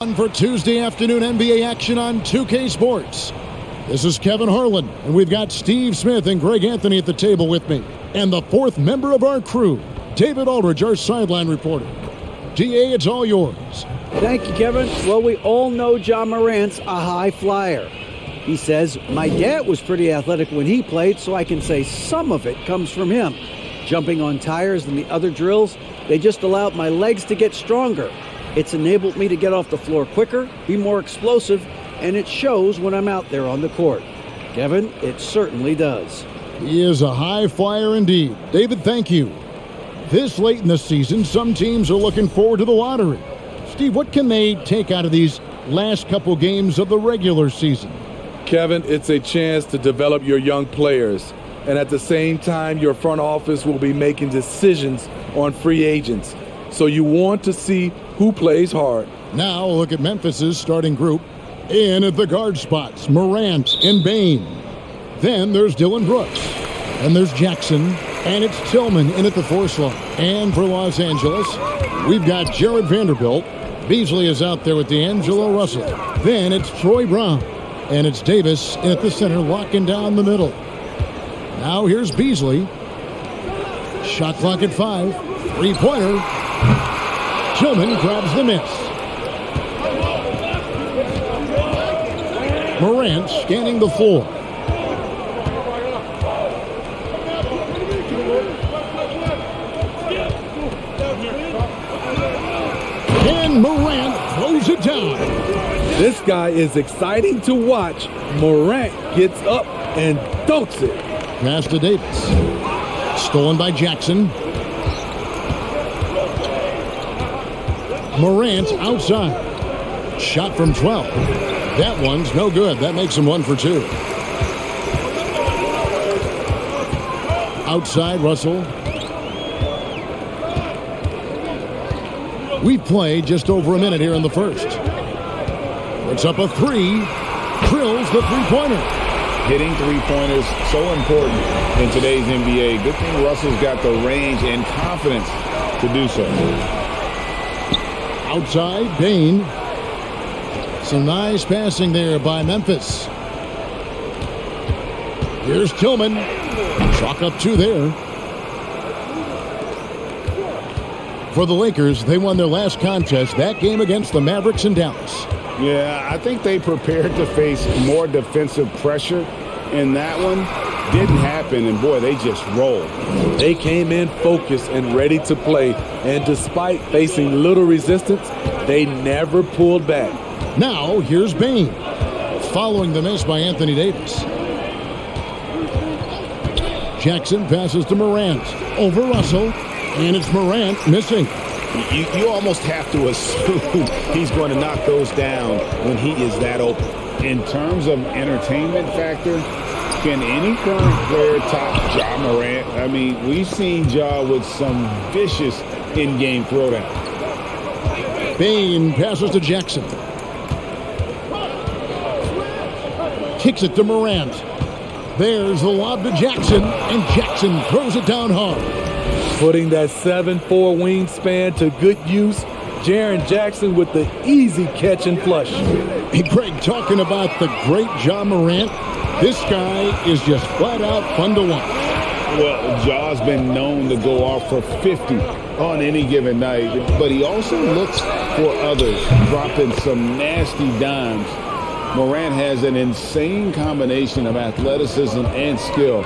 For Tuesday afternoon NBA action on 2K Sports. This is Kevin Harlan, and we've got Steve Smith and Greg Anthony at the table with me. And the fourth member of our crew, David Aldridge, our sideline reporter. DA, it's all yours. Thank you, Kevin. Well, we all know Ja Morant's a high flyer. He says, my dad was pretty athletic when he played, so I can say some of it comes from him. Jumping on tires and the other drills, they just allowed my legs to get stronger. It's enabled me to get off the floor quicker, be more explosive, and it shows when I'm out there on the court. Kevin, it certainly does. He is a high flyer indeed. David, thank you. This late in the season, some teams are looking forward to the lottery. Steve, what can they take out of these last couple games of the regular season? Kevin, it's a chance to develop your young players. And at the same time, your front office will be making decisions on free agents. So you want to see who plays hard. Now look at Memphis's starting group. In at the guard spots, Morant and Bane. Then there's Dylan Brooks. And there's Jackson. And it's Tillman in at the 4 slot. And for Los Angeles, we've got Jared Vanderbilt. Beasley is out there with D'Angelo Russell. Then it's Troy Brown. And it's Davis in at the center, locking down the middle. Now here's Beasley. Shot clock at 5. Three-pointer. Tillman grabs the miss. Morant scanning the floor. And Morant throws it down. This guy is exciting to watch. Morant gets up and dunks it. Pass to Davis. Stolen by Jackson. Morant outside. Shot from 12. That one's no good. That makes him 1 for 2. Outside, Russell. We've played just over a minute here in the first. Puts up a 3. Drills the three-pointer. Hitting three-pointers, so important in today's NBA. Good thing Russell's got the range and confidence to do so. Outside, Bane. Some nice passing there by Memphis. Here's Tillman. Chalk up 2 there. For the Lakers, they won their last contest, that game against the Mavericks in Dallas. Yeah, I think they prepared to face more defensive pressure, and that one didn't happen, and boy, they just rolled. They came in focused and ready to play, and despite facing little resistance, they never pulled back. Now, here's Bane, following the miss by Anthony Davis. Jackson passes to Morant, over Russell, and it's Morant missing. You almost have to assume he's going to knock those down when he is that open. In terms of entertainment factor, can any current player top Ja Morant? I mean, we've seen Ja with some vicious in-game throwdown. Bane passes to Jackson. Kicks it to Morant. There's the lob to Jackson, and Jackson throws it down hard. Putting that 7'4" wingspan to good use, Jaren Jackson with the easy catch and flush. Hey, Greg, talking about the great Ja Morant, this guy is just flat out fun to watch. Well, Ja's been known to go off for 50 on any given night, but he also looks for others, dropping some nasty dimes. Morant has an insane combination of athleticism and skill.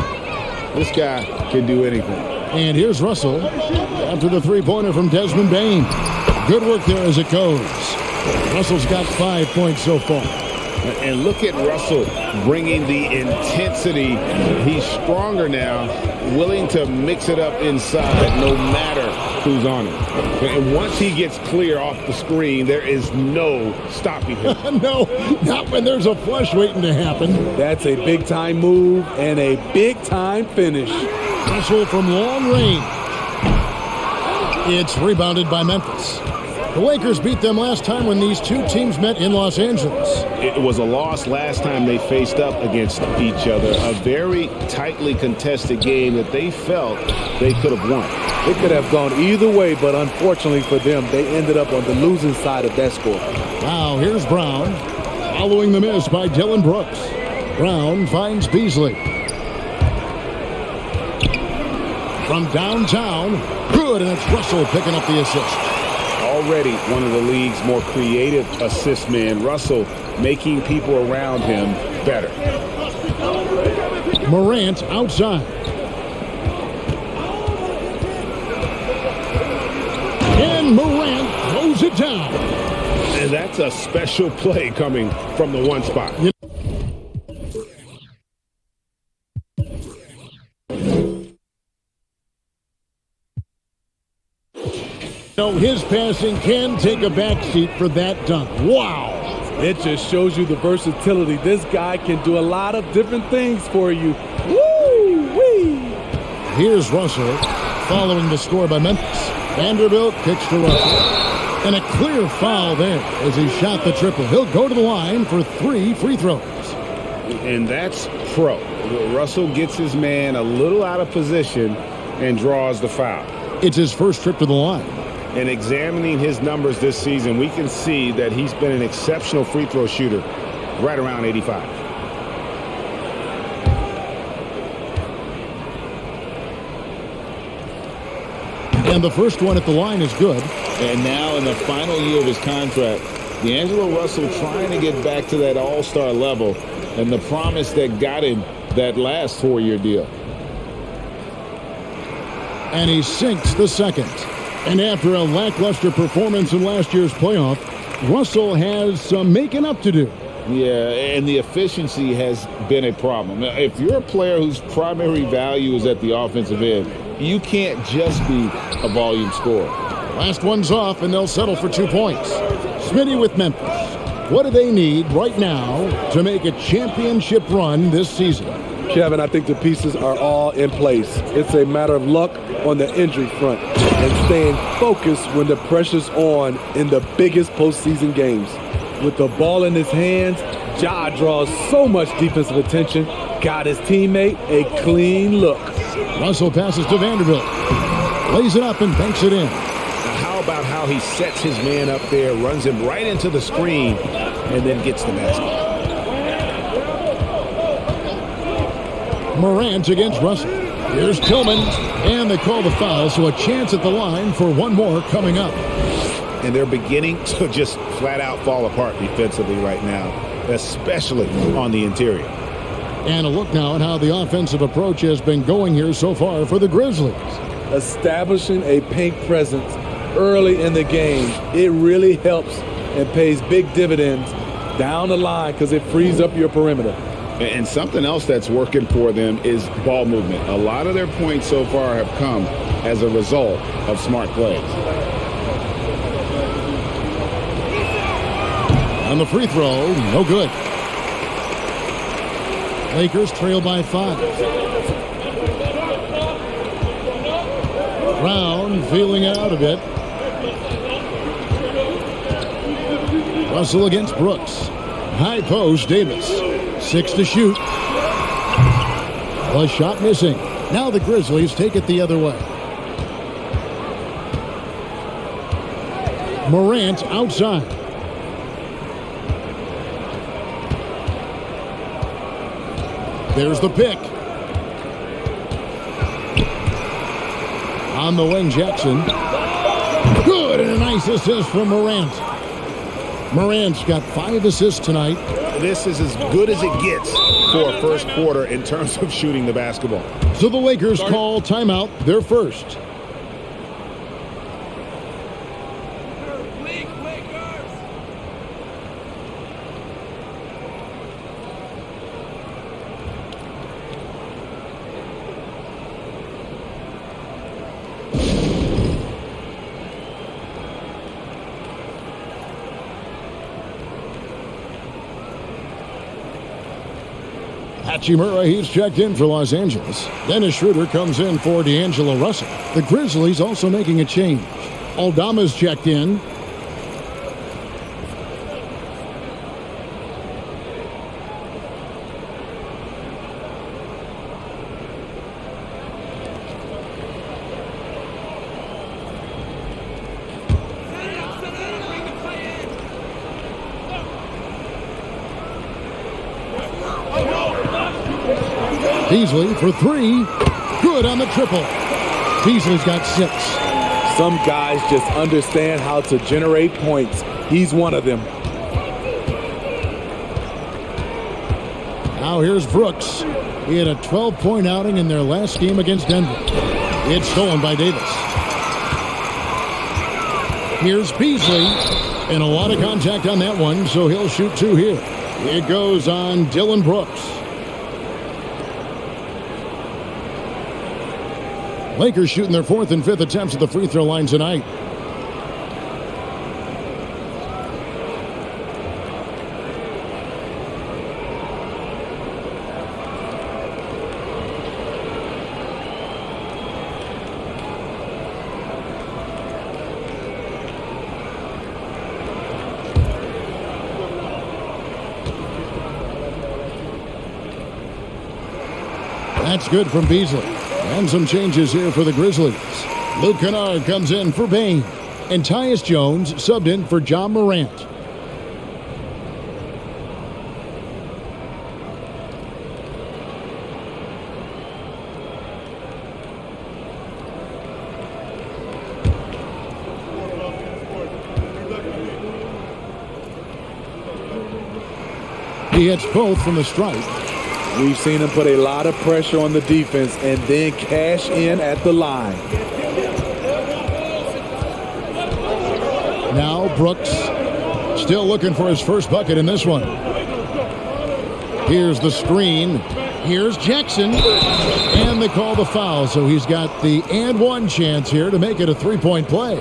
This guy can do anything. And here's Russell after the three-pointer from Desmond Bane. Good work there as it goes. Russell's got 5 points so far. And look at Russell bringing the intensity. He's stronger now, willing to mix it up inside no matter who's on it. And once he gets clear off the screen, there is no stopping him. No, not when there's a flush waiting to happen. That's a big-time move and a big-time finish. Russell from long range. It's rebounded by Memphis. The Lakers beat them last time when these two teams met in Los Angeles. It was a loss last time they faced up against each other. A very tightly contested game that they felt they could have won. It could have gone either way, but unfortunately for them, they ended up on the losing side of that score. Now here's Brown, following the miss by Dillon Brooks. Brown finds Beasley. From downtown, good, and it's Russell picking up the assist. Already one of the league's more creative assist men. Russell making people around him better. Morant outside. And Morant throws it down. And that's a special play coming from the one spot. No, his passing can take a backseat for that dunk. Wow. It just shows you the versatility. This guy can do a lot of different things for you. Woo-wee! Here's Russell following the score by Memphis. Vanderbilt kicks to Russell. And a clear foul there as he shot the triple. He'll go to the line for 3 free throws. And that's pro. Russell gets his man a little out of position and draws the foul. It's his first trip to the line. And examining his numbers this season, we can see that he's been an exceptional free throw shooter, right around 85. And the first one at the line is good. And now in the final year of his contract, D'Angelo Russell trying to get back to that all-star level and the promise that got him that last 4-year deal. And he sinks the second. And after a lackluster performance in last year's playoff, Russell has some making up to do. Yeah, and the efficiency has been a problem. Now, if you're a player whose primary value is at the offensive end, you can't just be a volume scorer. Last one's off, and they'll settle for 2 points. Smitty with Memphis. What do they need right now to make a championship run this season? Kevin, I think the pieces are all in place. It's a matter of luck on the injury front and staying focused when the pressure's on in the biggest postseason games. With the ball in his hands, Ja draws so much defensive attention, got his teammate a clean look. Russell passes to Vanderbilt. Lays it up and banks it in. Now, how about how he sets his man up there, runs him right into the screen, and then gets the basket. Morant against Russell. Here's Tillman, and they call the foul, so a chance at the line for one more coming up. And they're beginning to just flat out fall apart defensively right now, especially on the interior. And a look now at how the offensive approach has been going here so far for the Grizzlies. Establishing a paint presence early in the game, it really helps and pays big dividends down the line because it frees up your perimeter. And something else that's working for them is ball movement. A lot of their points so far have come as a result of smart plays. On the free throw, no good. Lakers trail by 5. Brown feeling out a bit. Russell against Brooks. High post, Davis. 6 to shoot. A shot missing. Now the Grizzlies take it the other way. Morant outside. There's the pick. On the wing, Jackson. Good, and a nice assist from Morant. Morant's got 5 assists tonight. This is as good as it gets for a first quarter in terms of shooting the basketball. So the Lakers call timeout, their first. Hachimura, he's checked in for Los Angeles. Dennis Schroeder comes in for D'Angelo Russell. The Grizzlies also making a change. Aldama's checked in. Beasley for three. Good on the triple. Beasley's got 6. Some guys just understand how to generate points. He's one of them. Now here's Brooks. He had a 12-point outing in their last game against Denver. It's stolen by Davis. Here's Beasley. And a lot of contact on that one, so he'll shoot 2 here. It goes on Dillon Brooks. Lakers shooting their 4th and 5th attempts at the free throw line tonight. That's good from Beasley. And some changes here for the Grizzlies. Luke Kennard comes in for Bane. And Tyus Jones subbed in for Ja Morant. He hits both from the stripe. We've seen him put a lot of pressure on the defense and then cash in at the line. Now Brooks still looking for his first bucket in this one. Here's the screen. Here's Jackson. And they call the foul, so he's got the and one chance here to make it a 3-point play.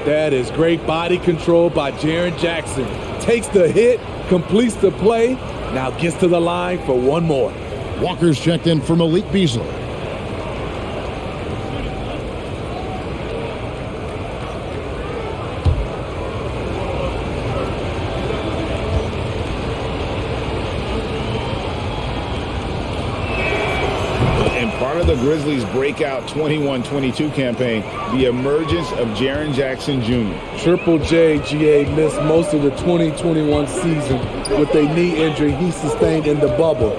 That is great body control by Jaren Jackson. Takes the hit, completes the play, now gets to the line for one more. Walker's checked in for Malik Beasley. Part of the Grizzlies' breakout 21-22 campaign, the emergence of Jaren Jackson Jr. Triple J, GA, missed most of the 2021 season with a knee injury he sustained in the bubble.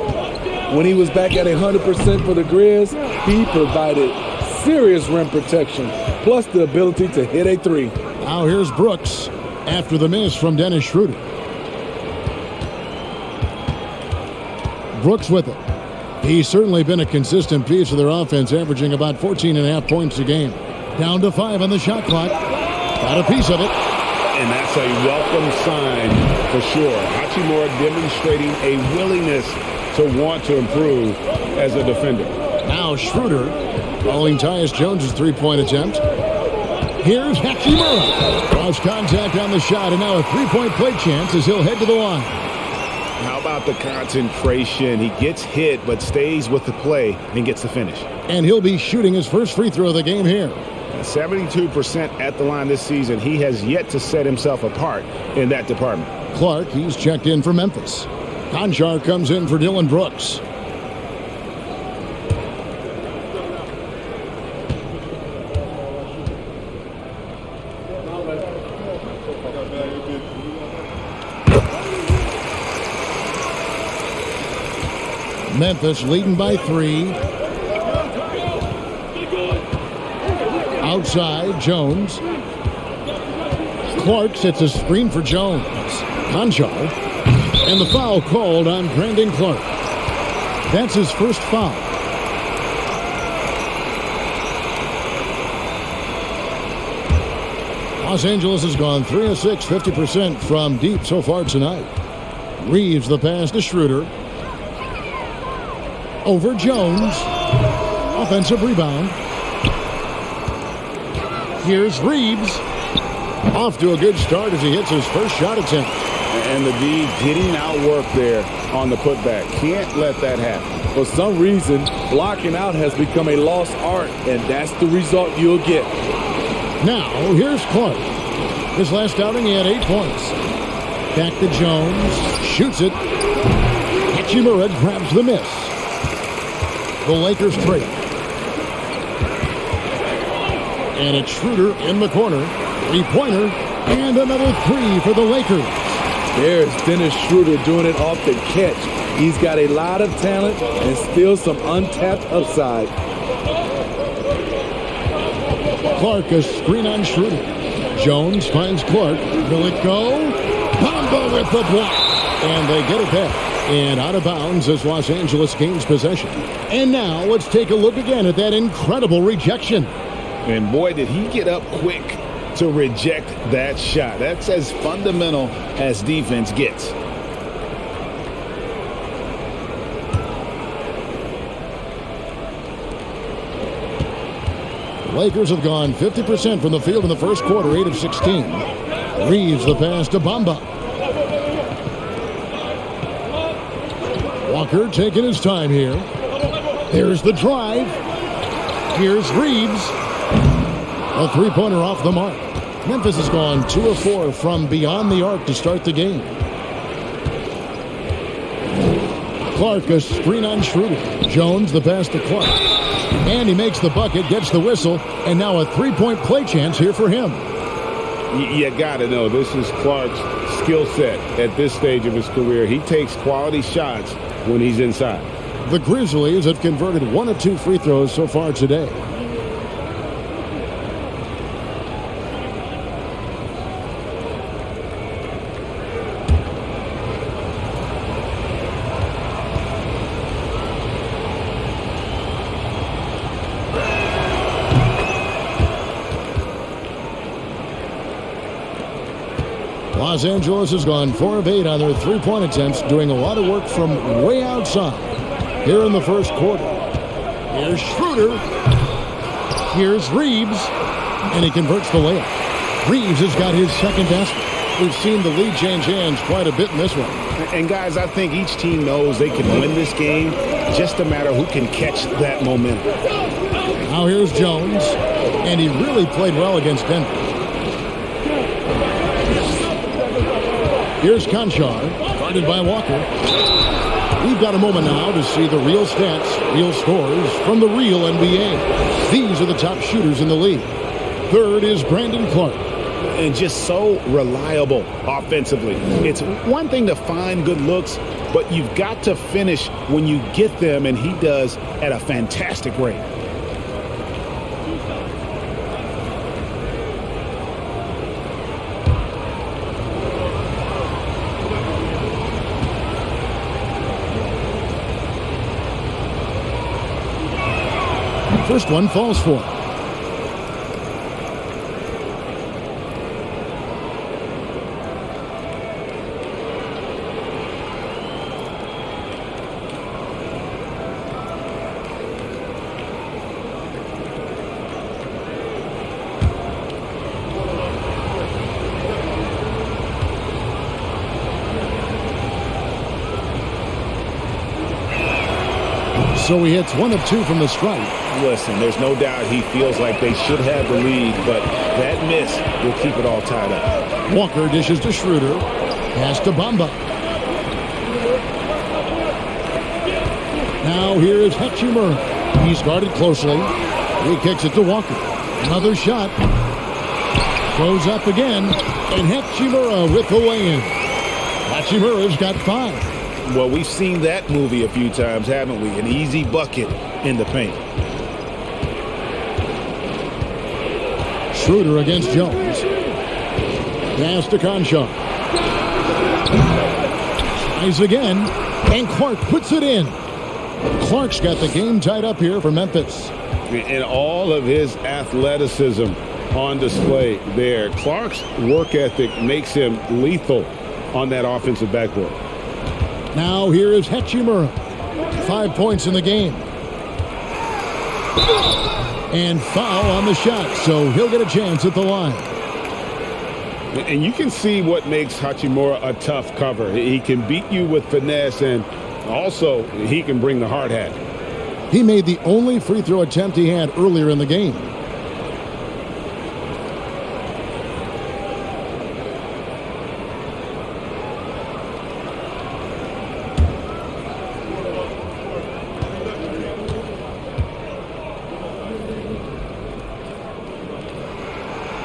When he was back at 100% for the Grizz, he provided serious rim protection, plus the ability to hit a 3. Now here's Brooks after the miss from Dennis Schroeder. Brooks with it. He's certainly been a consistent piece of their offense, averaging about 14.5 points a game. Down to 5 on the shot clock. Got a piece of it. And that's a welcome sign for sure. Hachimura demonstrating a willingness to want to improve as a defender. Now Schroeder following Tyus Jones' 3-point attempt. Here's Hachimura. Cross contact on the shot, and now a 3-point play chance as he'll head to the line. How about the concentration? He gets hit but stays with the play and gets the finish. And he'll be shooting his first free throw of the game here. 72% at the line this season. He has yet to set himself apart in that department. Clark, he's checked in for Memphis. Conchar comes in for Dillon Brooks. Memphis leading by 3. Outside, Jones. Clark sets a screen for Jones. Conchar. And the foul called on Brandon Clark. That's his first foul. Los Angeles has gone 3 of 6, 50% from deep so far tonight. Reeves the pass to Schroeder. Over Jones. Offensive rebound. Here's Reeves. Off to a good start as he hits his first shot attempt. And the D getting outworked there on the putback. Can't let that happen. For some reason, blocking out has become a lost art, and that's the result you'll get. Now, here's Clark. His last outing, he had 8 points. Back to Jones. Shoots it. Hachimura grabs the miss. The Lakers trade. And it's Schroeder in the corner. 3-pointer. And another 3 for the Lakers. There's Dennis Schroeder doing it off the catch. He's got a lot of talent and still some untapped upside. Clark, a screen on Schroeder. Jones finds Clark. Will it go? Bamba with the block. And they get it back. And out of bounds as Los Angeles gains possession. And now let's take a look again at that incredible rejection. And boy, did he get up quick to reject that shot. That's as fundamental as defense gets. Lakers have gone 50% from the field in the first quarter, 8 of 16. Reeves the pass to Bamba. Walker taking his time here. Here's the drive. Here's Reeves. A three-pointer off the mark. Memphis has gone 2 of 4 from beyond the arc to start the game. Clark, a screen on Schroeder. Jones the pass to Clark. And he makes the bucket, gets the whistle, and now a three-point play chance here for him. You got to know, this is Clark's skill set at this stage of his career. He takes quality shots when he's inside. The Grizzlies have converted 1 of 2 free throws so far today. Los Angeles has gone 4 of 8 on their three-point attempts, doing a lot of work from way outside here in the first quarter. Here's Schroeder. Here's Reeves. And he converts the layup. Reeves has got his second basket. We've seen the lead change hands quite a bit in this one. And guys, I think each team knows they can win this game. Just a matter who can catch that momentum. Now here's Jones. And he really played well against Denver. Here's Conchar, guarded by Walker. We've got a moment now to see the real stats, real scores from the real NBA. These are the top shooters in the league. Third is Brandon Clark. And just so reliable offensively. It's one thing to find good looks, but you've got to finish when you get them, and he does at a fantastic rate. First one falls for. So he hits 1 of 2 from the stripe. Listen, there's no doubt he feels like they should have the lead, but that miss will keep it all tied up. Walker dishes to Schroeder. Pass to Bamba. Now here is Hachimura. He's guarded closely. He kicks it to Walker. Another shot. Goes up again. And Hachimura with the lay-in. Hachimura's got 5. Well, we've seen that movie a few times, haven't we? An easy bucket in the paint. Schroeder against Jones. Pass to Conchar. Tries again. And Clark puts it in. Clark's got the game tied up here for Memphis. And all of his athleticism on display there. Clark's work ethic makes him lethal on that offensive backboard. Now here is Hachimura. 5 points in the game. And foul on the shot, so he'll get a chance at the line. And you can see what makes Hachimura a tough cover. He can beat you with finesse, and also he can bring the hard hat. He made the only free throw attempt he had earlier in the game.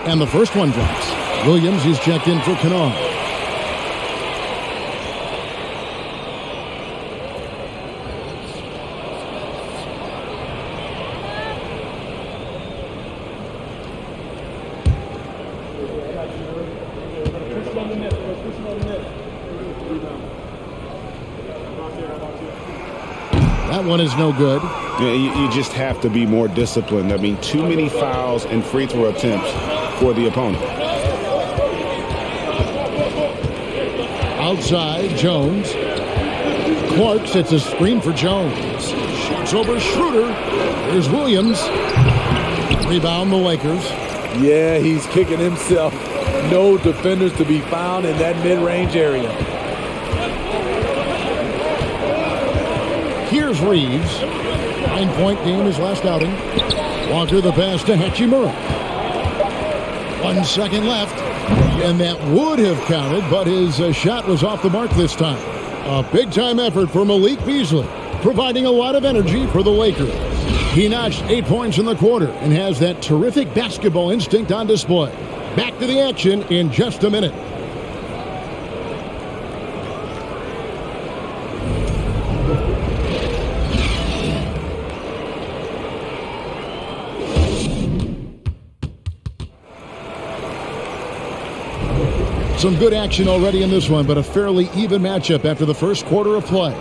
And the first one drops. Williams is checked in for Kennard. That one is no good. Yeah, you just have to be more disciplined. I mean, too many fouls and free throw attempts for the opponent. Outside, Jones. Clark sets a screen for Jones. Shoots over Schroeder. Here's Williams. Rebound the Lakers. Yeah, he's kicking himself. No defenders to be found in that mid-range area. Here's Reeves. 9-point game his last outing. Walker the pass to Hachimura. 1 second left. And that would have counted, but his shot was off the mark this time. A big-time effort for Malik Beasley, providing a lot of energy for the Lakers. He notched 8 points in the quarter and has that terrific basketball instinct on display. Back to the action in just a minute. Some good action already in this one, but a fairly even matchup after the first quarter of play.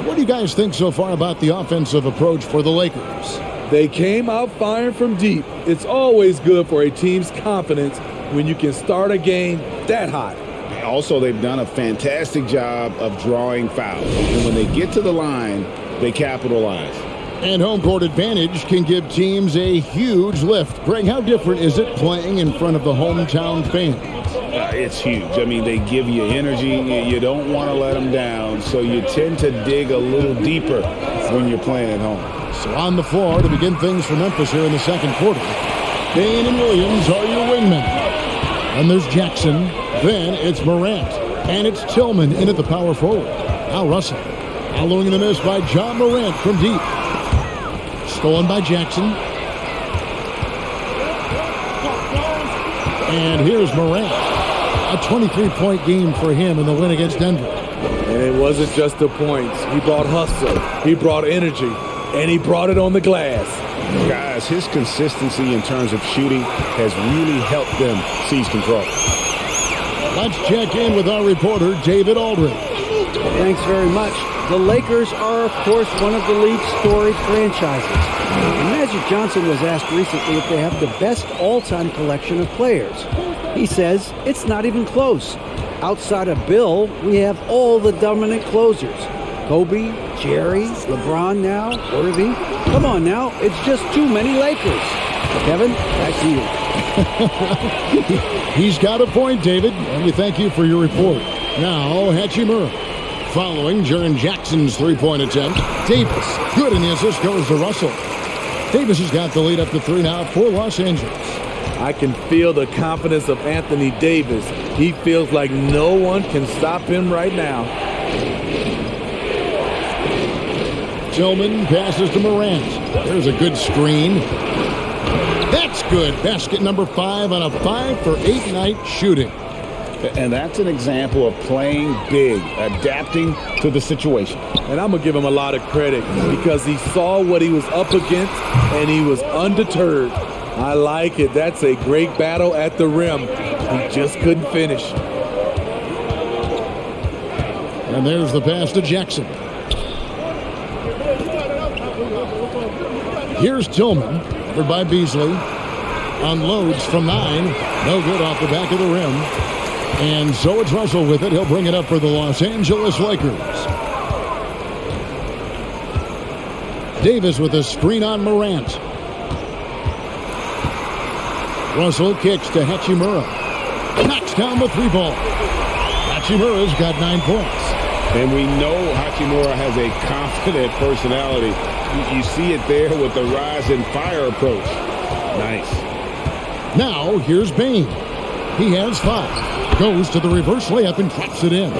What do you guys think so far about the offensive approach for the Lakers? They came out firing from deep. It's always good for a team's confidence when you can start a game that hot. Also, they've done a fantastic job of drawing fouls. And when they get to the line, they capitalize. And home court advantage can give teams a huge lift. Greg, how different is it playing in front of the hometown fans? It's huge. I mean, they give you energy. You don't want to let them down, so you tend to dig a little deeper when you're playing at home. So on the floor to begin things for Memphis here in the second quarter. Bain and Williams are your wingmen. And there's Jackson. Then it's Morant. And it's Tillman in at the power forward. Now Russell. Following the miss by John Morant from deep. Stolen by Jackson. And here's Morant. A 23-point game for him in the win against Denver. And it wasn't just the points. He brought hustle. He brought energy. And he brought it on the glass. Guys, his consistency in terms of shooting has really helped them seize control. Let's check in with our reporter, David Aldridge. Thanks very much. The Lakers are, of course, one of the league's storied franchises. And Magic Johnson was asked recently if they have the best all-time collection of players. He says it's not even close. Outside of Bill, we have all the dominant closers. Kobe, Jerry, LeBron now, Irving. Come on now, it's just too many Lakers. Kevin, back to you. He's got a point, David, and we thank you for your report. Now, Hachimura. Following Jaren Jackson's three-point attempt, Davis. Good, and the assist goes to Russell. Davis has got the lead up to 3 now for Los Angeles. I can feel the confidence of Anthony Davis. He feels like no one can stop him right now. Tillman passes to Morant. There's a good screen. That's good. Basket number 5 on a 5-for-8 night shooting. And that's an example of playing big, adapting to the situation. And I'm going to give him a lot of credit because he saw what he was up against and he was undeterred. I like it. That's a great battle at the rim. He just couldn't finish. And there's the pass to Jackson. Here's Tillman, covered by Beasley. Unloads from 9. No good off the back of the rim. And so it's Russell with it. He'll bring it up for the Los Angeles Lakers. Davis with a screen on Morant. Russell kicks to Hachimura. Knocks down the 3-ball. Hachimura's got 9 points. And we know Hachimura has a confident personality. You see it there with the rise and fire approach. Nice. Now here's Bain. He has 5. Goes to the reverse layup and traps it in.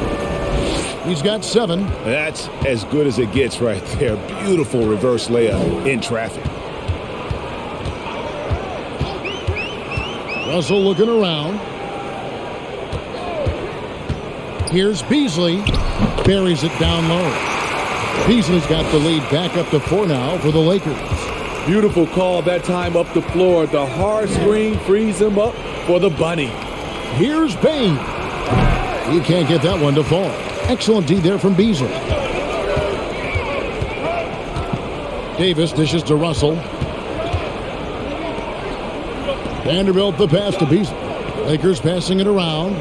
He's got 7. That's as good as it gets right there. Beautiful reverse layup in traffic. Russell looking around. Here's Beasley. Buries it down low. Beasley's got the lead back up to 4 now for the Lakers. Beautiful call that time up the floor. The hard screen frees him up for the bunny. Here's Bain. He can't get that one to fall. Excellent D there from Beasley. Davis dishes to Russell. Vanderbilt the pass to Beasley. Lakers passing it around.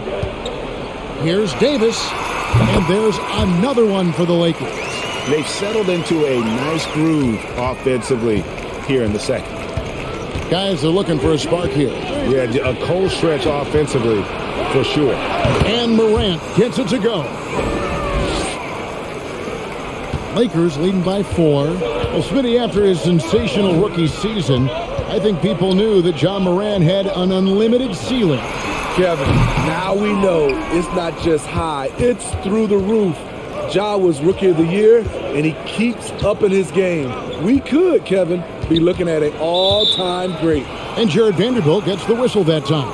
Here's Davis. And there's another one for the Lakers. They've settled into a nice groove offensively here in the second. Guys are looking for a spark here. Yeah, a cold stretch offensively for sure. And Morant gets it to go. Lakers leading by 4. Well, Smitty, after his sensational rookie season, I think people knew that John Morant had an unlimited ceiling. Kevin, now we know it's not just high, it's through the roof. Ja was Rookie of the Year, and he keeps upping his game. We could, Kevin, be looking at an all-time great. And Jared Vanderbilt gets the whistle that time.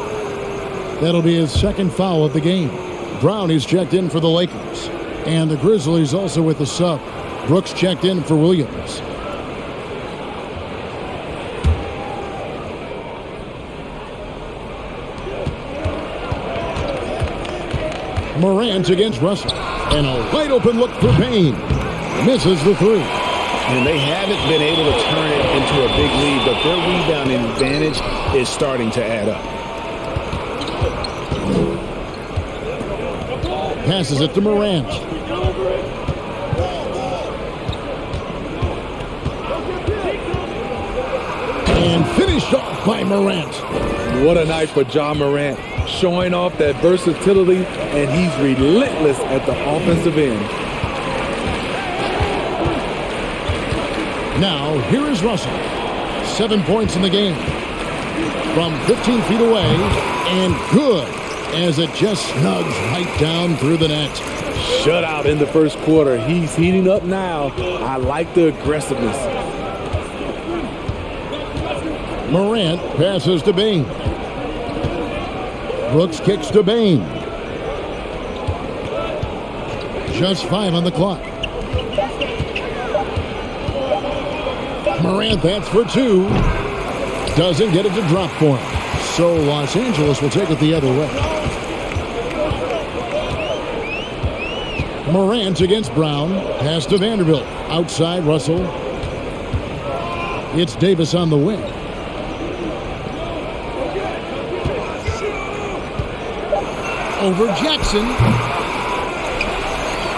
That'll be his second foul of the game. Brown is checked in for the Lakers. And the Grizzlies also with the sub. Brooks checked in for Williams. Morant against Russell. And a wide open look for Payne. Misses the 3. And they haven't been able to turn it into a big lead, but their rebounding advantage is starting to add up. Passes it to Morant. And finished off by Morant. What a night for Ja Morant, showing off that versatility, and he's relentless at the offensive end. Now, here is Russell. 7 points in the game. From 15 feet away, and good, as it just snugs right down through the net. Shutout in the first quarter. He's heating up now. I like the aggressiveness. Morant passes to Bane. Brooks kicks to Bane. Just 5 on the clock. Morant, that's for 2. Doesn't get it to drop for him. So Los Angeles will take it the other way. Morant against Brown. Pass to Vanderbilt. Outside Russell. It's Davis on the wing. Over Jackson.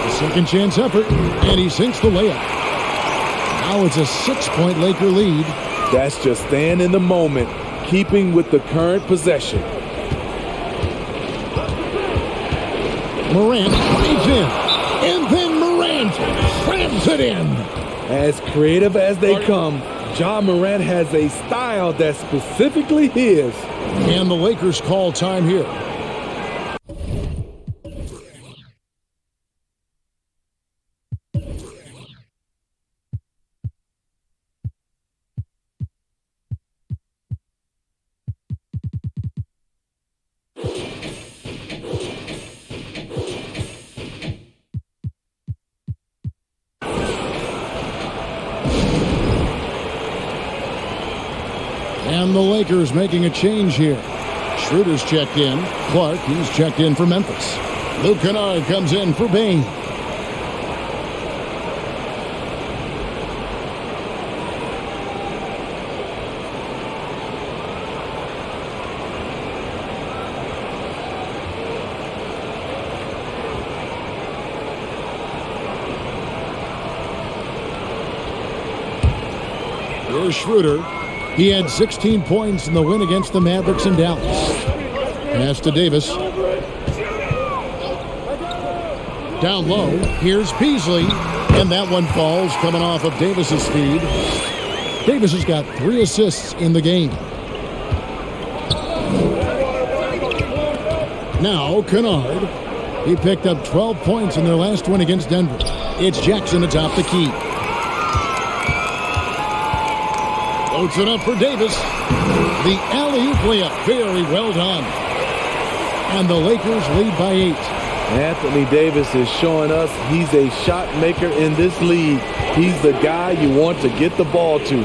A second chance effort. And he sinks the layup. Now it's a 6-point Laker lead. That's just staying in the moment, keeping with the current possession. Morant drives in. And then Morant slams it in. As creative as they come, Ja Morant has a style that's specifically his. And the Lakers call time here. And the Lakers making a change here. Schroeder's checked in. Clark, he's checked in for Memphis. Luke Kennard comes in for Bane. Here's Schroeder. He had 16 points in the win against the Mavericks in Dallas. Pass to Davis. Down low, here's Beasley. And that one falls coming off of Davis's feed. Davis has got 3 assists in the game. Now, Kennard. He picked up 12 points in their last win against Denver. It's Jackson atop the key. Floats it up for Davis. The alley-oop layup, very well done. And the Lakers lead by 8. Anthony Davis is showing us he's a shot maker in this league. He's the guy you want to get the ball to.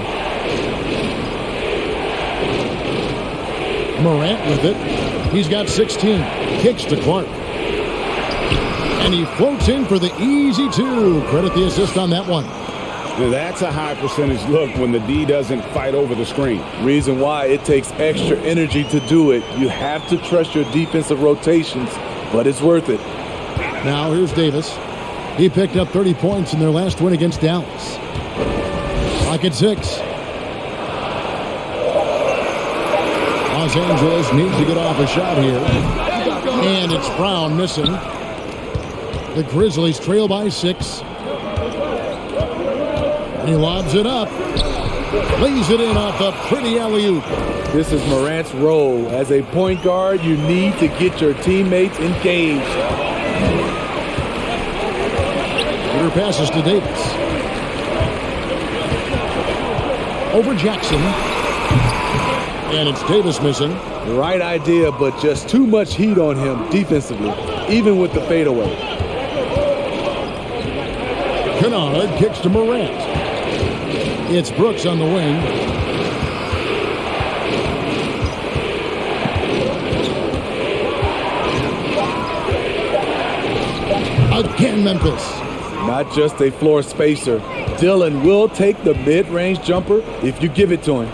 Morant with it. He's got 16. Kicks to Clark. And he floats in for the easy 2. Credit the assist on that one. Now that's a high percentage look when the D doesn't fight over the screen. Reason why it takes extra energy to do it. You have to trust your defensive rotations, but it's worth it. Now here's Davis. He picked up 30 points in their last win against Dallas. Clock at 6. Los Angeles needs to get off a shot here. And it's Brown missing. The Grizzlies trail by 6. He lobs it up. Lays it in off a pretty alley-oop. This is Morant's role. As a point guard, you need to get your teammates engaged. Peter passes to Davis. Over Jackson. And it's Davis missing. Right idea, but just too much heat on him defensively, even with the fadeaway. Kennard kicks to Morant. It's Brooks on the wing. Again, Memphis. Not just a floor spacer. Dillon will take the mid-range jumper if you give it to him.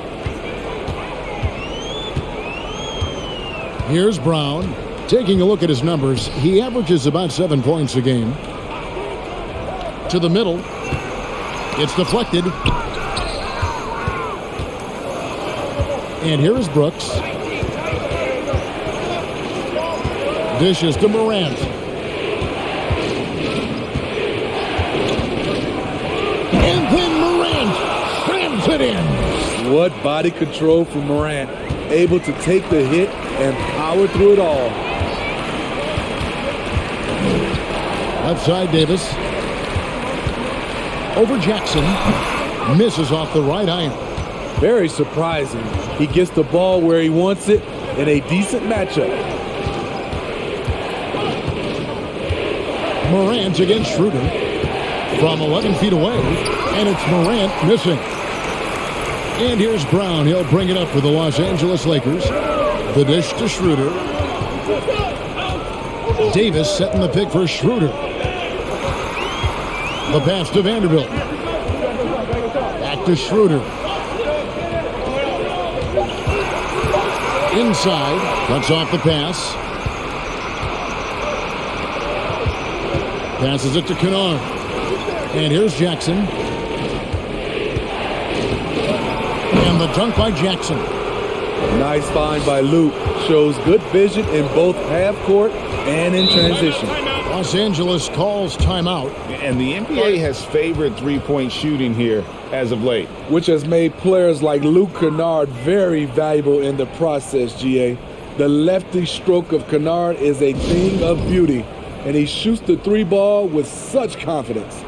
Here's Brown. Taking a look at his numbers, he averages about 7 points a game. To the middle. It's deflected. And here is Brooks. Dishes to Morant. And then Morant slams it in. What body control from Morant. Able to take the hit and power through it all. Left side, Davis. Over Jackson. Misses off the right iron. Very surprising. He gets the ball where he wants it in a decent matchup. Morant against Schroeder. From 11 feet away. And it's Morant missing. And here's Brown. He'll bring it up for the Los Angeles Lakers. The dish to Schroeder. Davis setting the pick for Schroeder. The pass to Vanderbilt. Back to Schroeder. Inside. Cuts off the pass. Passes it to Kennard. And here's Jackson. And the dunk by Jackson. Nice find by Luke. Shows good vision in both half court and in transition. Los Angeles calls timeout. And the NBA has favored three-point shooting here as of late, which has made players like Luke Kennard very valuable in the process, GA. The lefty stroke of Kennard is a thing of beauty, and he shoots the three ball with such confidence.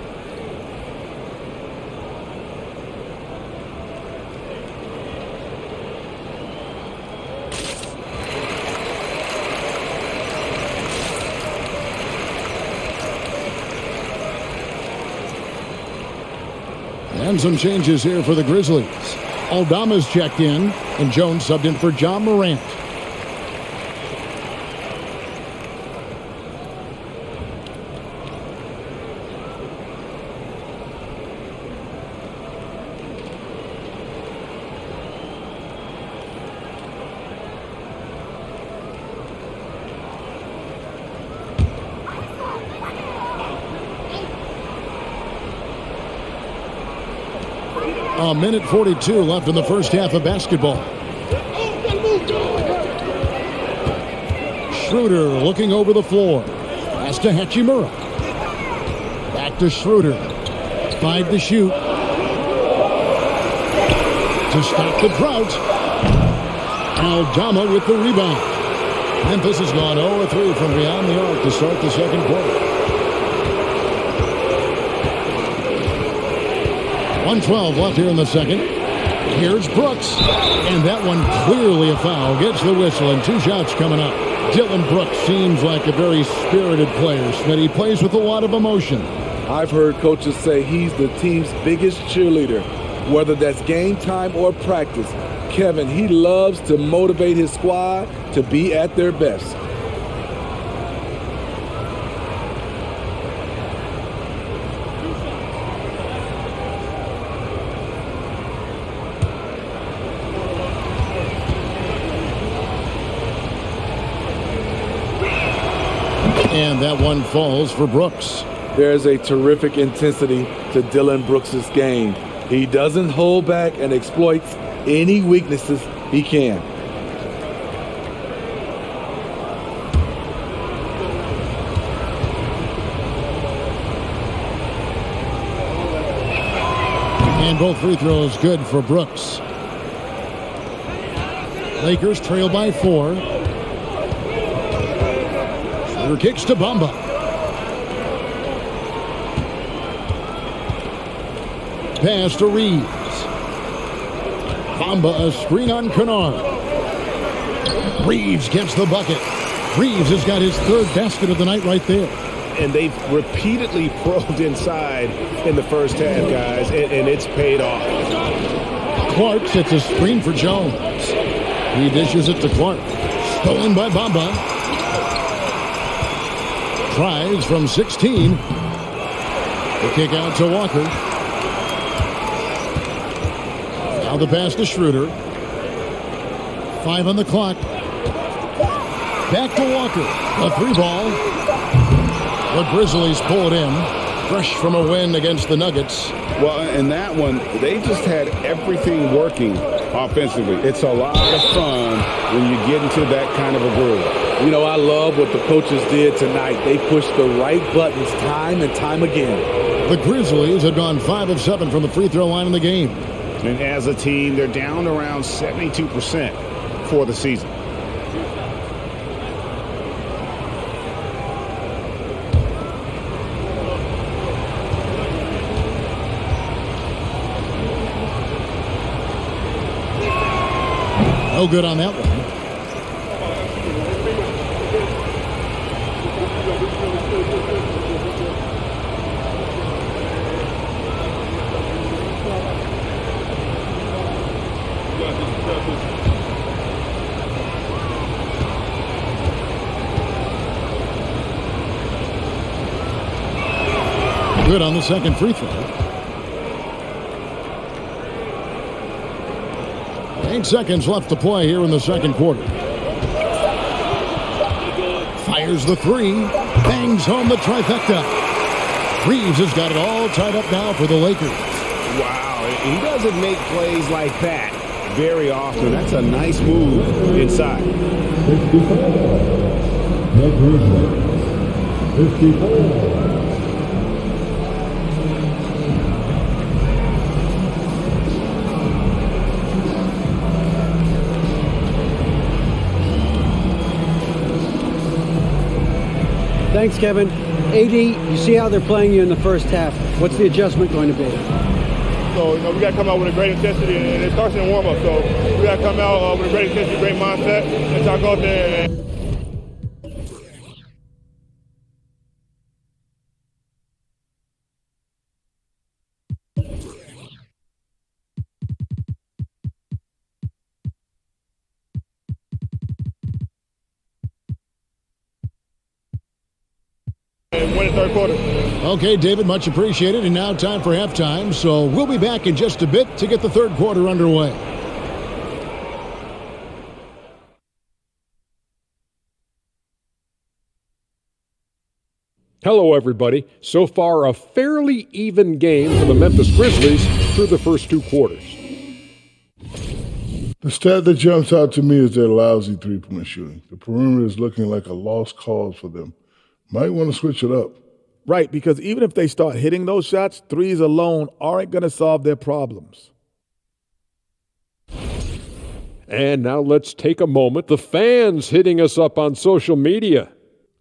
And some changes here for the Grizzlies. Aldama's checked in, and Jones subbed in for Ja Morant. A minute 42 left in the first half of basketball. Schroeder looking over the floor. Pass to Hachimura. Back to Schroeder. 5 to shoot. To stop the drought. Aldama with the rebound. Memphis has gone 0-3 from beyond the arc to start the second quarter. 1:12 left here in the second. Here's Brooks. And that one clearly a foul. Gets the whistle and 2 shots coming up. Dillon Brooks seems like a very spirited player, but he plays with a lot of emotion. I've heard coaches say he's the team's biggest cheerleader, whether that's game time or practice. Kevin, he loves to motivate his squad to be at their best. And that one falls for Brooks. There's a terrific intensity to Dillon Brooks' game. He doesn't hold back and exploits any weaknesses he can. And both free throws good for Brooks. Lakers trail by 4. Shooter kicks to Bamba. Pass to Reeves. Bamba a screen on Kennard. Reeves gets the bucket. Reeves has got his 3rd basket of the night right there. And they've repeatedly probed inside in the first half, guys, and it's paid off. Clark sets a screen for Jones. He dishes it to Clark. Stolen by Bamba. Tries from 16. The kick out to Walker. Now the pass to Schroeder. 5 on the clock. Back to Walker. A 3-ball. The Grizzlies pull it in. Fresh from a win against the Nuggets. Well, in that one, they just had everything working offensively. It's a lot of fun when you get into that kind of a groove. You know, I love what the coaches did tonight. They pushed the right buttons time and time again. The Grizzlies have gone 5 of 7 from the free throw line in the game. And as a team, they're down around 72% for the season. No good on that one. Good on the second free throw. 8 seconds left to play here in the second quarter. Fires the 3. Bangs home the trifecta. Reeves has got it all tied up now for the Lakers. Wow, he doesn't make plays like that very often. That's a nice move inside. 54. Thanks, Kevin. AD, you see how they're playing you in the first half. What's the adjustment going to be? So, we got to come out with a great intensity, and it starts in the warm-up. So, we got to come out with a great intensity, great mindset, and try to go out there and win the third quarter. Okay, David, much appreciated. And now time for halftime. So we'll be back in just a bit to get the third quarter underway. Hello, everybody. So far, a fairly even game for the Memphis Grizzlies through the first 2 quarters. The stat that jumps out to me is their lousy three-point shooting. The perimeter is looking like a lost cause for them. Might want to switch it up. Right, because even if they start hitting those shots, threes alone aren't going to solve their problems. And now let's take a moment. The fans hitting us up on social media.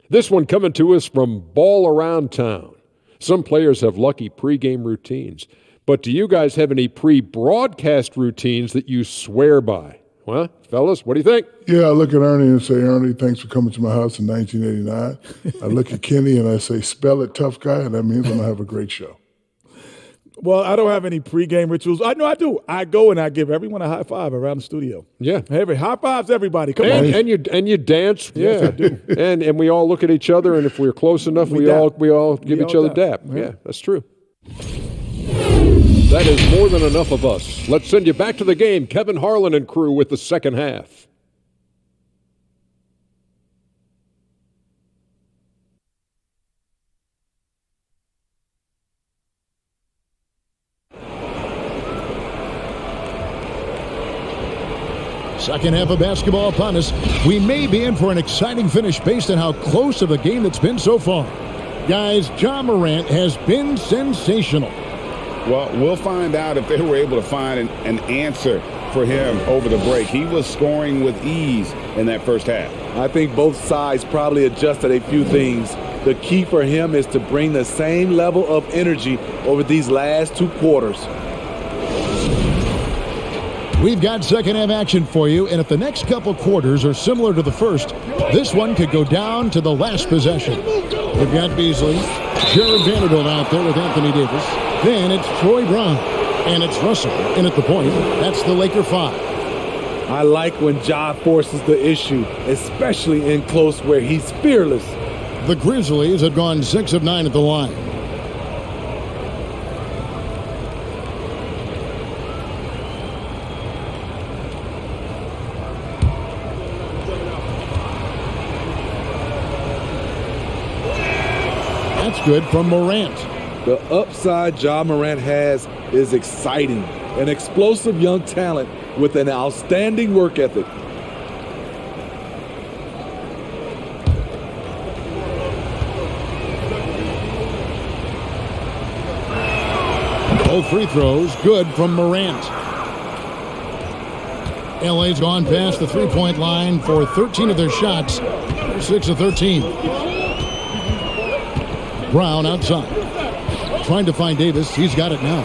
This one coming to us from Ball Around Town. Some players have lucky pregame routines. But do you guys have any pre-broadcast routines that you swear by? Well, fellas, what do you think? Yeah, I look at Ernie and say, Ernie, thanks for coming to my house in 1989. I look at Kenny and I say, spell it, tough guy, and that means I'm going to have a great show. Well, I don't have any pregame rituals. I know I do. I go and I give everyone a high five around the studio. Yeah. Every high fives, everybody. Come on. And you dance. Yes, yeah. I do. And we all look at each other, and if we're close enough, we all give each other dap. Yeah, that's true. That is more than enough of us. Let's send you back to the game. Kevin Harlan and crew with the second half. Second half of basketball upon us. We may be in for an exciting finish based on how close of a game it's been so far. Guys, Ja Morant has been sensational. Well, we'll find out if they were able to find an answer for him over the break. He was scoring with ease in that first half. I think both sides probably adjusted a few things. The key for him is to bring the same level of energy over these last 2 quarters. We've got second half action for you, and if the next couple quarters are similar to the first, this one could go down to the last possession. We've got Beasley, Jared Vanderbilt out there with Anthony Davis. Then it's Troy Brown, and it's Russell in at the point. That's the Laker 5. I like when Ja forces the issue, especially in close where he's fearless. The Grizzlies have gone 6 of 9 at the line. That's good from Morant. The upside Ja Morant has is exciting. An explosive young talent with an outstanding work ethic. Both free throws good from Morant. LA's gone past the three-point line for 13 of their shots. They're 6 of 13. Brown outside. Trying to find Davis. He's got it now.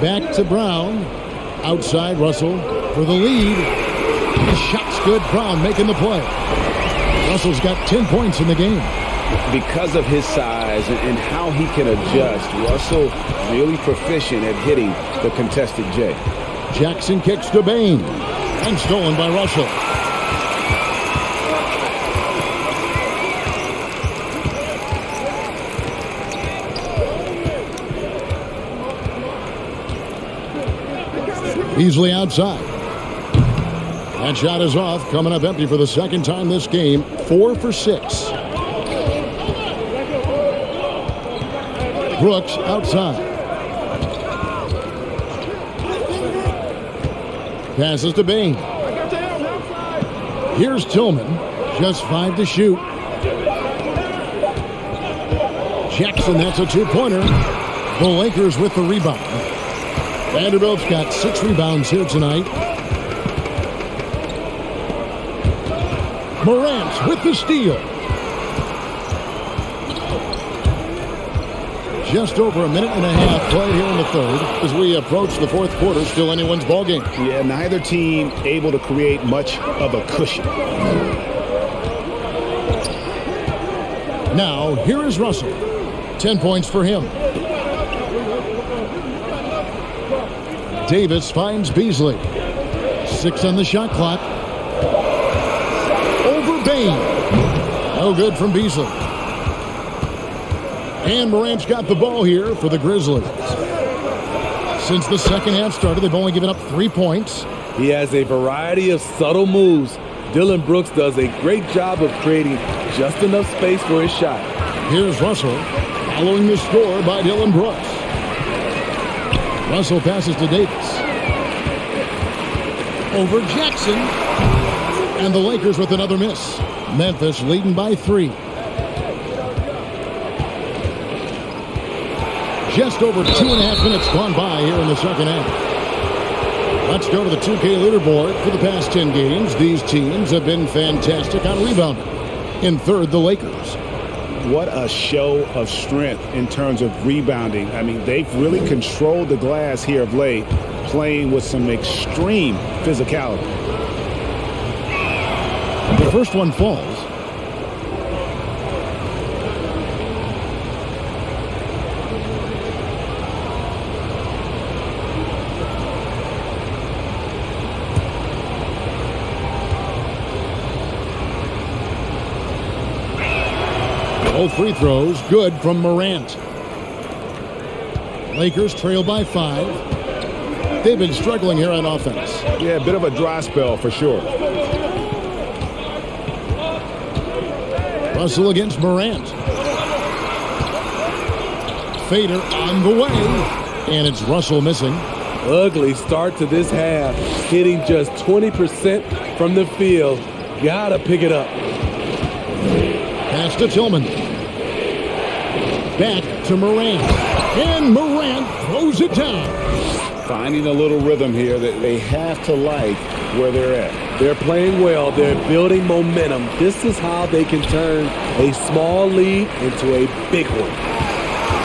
Back to Brown. Outside Russell for the lead. The shot's good. Brown making the play. Russell's got 10 points in the game. Because of his size and how he can adjust, Russell really proficient at hitting the contested J. Jackson kicks to Bain. And stolen by Russell. Beasley outside. That shot is off. Coming up empty for the second time this game. 4 for 6. Brooks outside. Passes to Bain. Here's Tillman. Just 5 to shoot. Jackson, that's a 2-pointer. The Lakers with the rebound. Vanderbilt's got 6 rebounds here tonight. Morant with the steal. Just over a minute and a half play here in the third as we approach the fourth quarter. Still anyone's ball game. Yeah, neither team able to create much of a cushion. Now, here is Russell. 10 points for him. Davis finds Beasley. 6 on the shot clock. Over Bain. No good from Beasley. And Morant's got the ball here for the Grizzlies. Since the second half started, they've only given up 3 points. He has a variety of subtle moves. Dillon Brooks does a great job of creating just enough space for his shot. Here's Russell, following the score by Dillon Brooks. Russell passes to Davis. Over Jackson. And the Lakers with another miss. Memphis leading by 3. Just over 2.5 minutes gone by here in the second half. Let's go to the 2K leaderboard. For the past 10 games, these teams have been fantastic on rebounding. In third, the Lakers. What a show of strength in terms of rebounding. I mean, they've really controlled the glass here of late, playing with some extreme physicality. The first one falls. Both free throws good from Morant. Lakers trail by 5. They've been struggling here on offense. Yeah, a bit of a dry spell for sure. Russell against Morant. Fader on the way. And it's Russell missing. Ugly start to this half, hitting just 20% from the field. Gotta pick it up. Pass to Tillman. Back to Morant. And Morant throws it down. Finding a little rhythm here that they have to like where they're at. They're playing well. They're building momentum. This is how they can turn a small lead into a big one.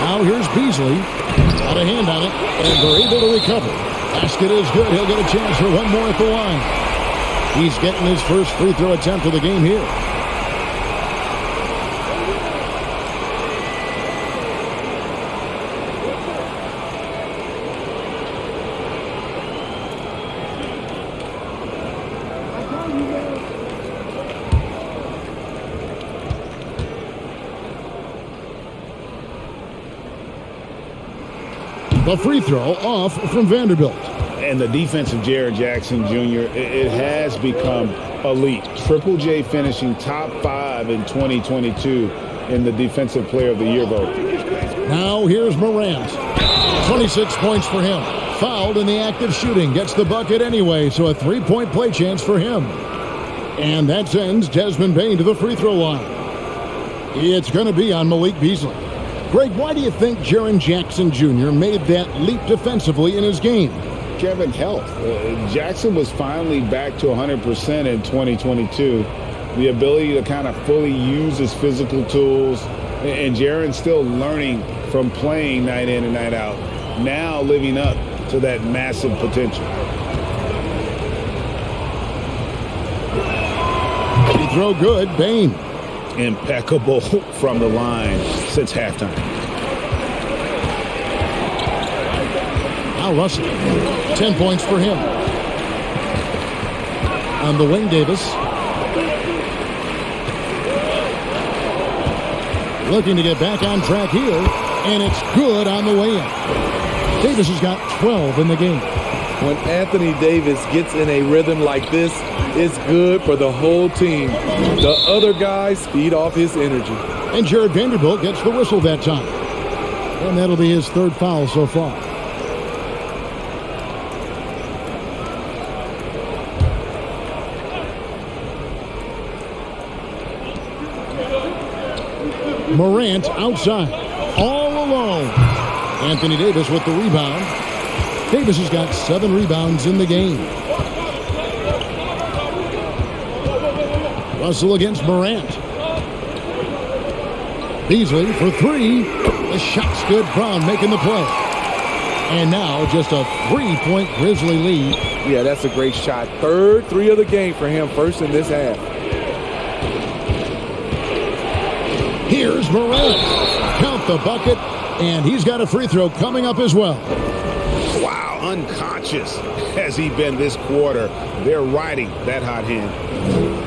Now here's Beasley. Got a hand on it, and they're able to recover. Basket is good. He'll get a chance for one more at the line. He's getting his first free throw attempt of the game here. The free throw off from Vanderbilt. And the defense of Jaren Jackson Jr., it has become elite. Triple J finishing top 5 in 2022 in the Defensive Player of the Year vote. Now here's Morant. 26 points for him. Fouled in the act of shooting. Gets the bucket anyway, so a three-point play chance for him. And that sends Desmond Bane to the free throw line. It's going to be on Malik Beasley. Greg, why do you think Jaren Jackson Jr. made that leap defensively in his game? Kevin, health. Jackson was finally back to 100% in 2022. The ability to kind of fully use his physical tools. And Jaren's still learning from playing night in and night out. Now living up to that massive potential. Free throw good, Bane. Impeccable from the line since halftime. Now Russell. 10 points for him. On the wing, Davis. Looking to get back on track here. And it's good on the way in. Davis has got 12 in the game. When Anthony Davis gets in a rhythm like this, it's good for the whole team. The other guys feed off his energy. And Jared Vanderbilt gets the whistle that time. And that'll be his third foul so far. Morant outside, all alone. Anthony Davis with the rebound. Davis has got 7 rebounds in the game. Russell against Morant. Beasley for 3. The shot's good. Brown making the play. And now just a 3-point Grizzly lead. Yeah, that's a great shot. Third 3 of the game for him, first in this half. Here's Morant. Count the bucket. And he's got a free throw coming up as well. Wow, unconscious has he been this quarter. They're riding that hot hand.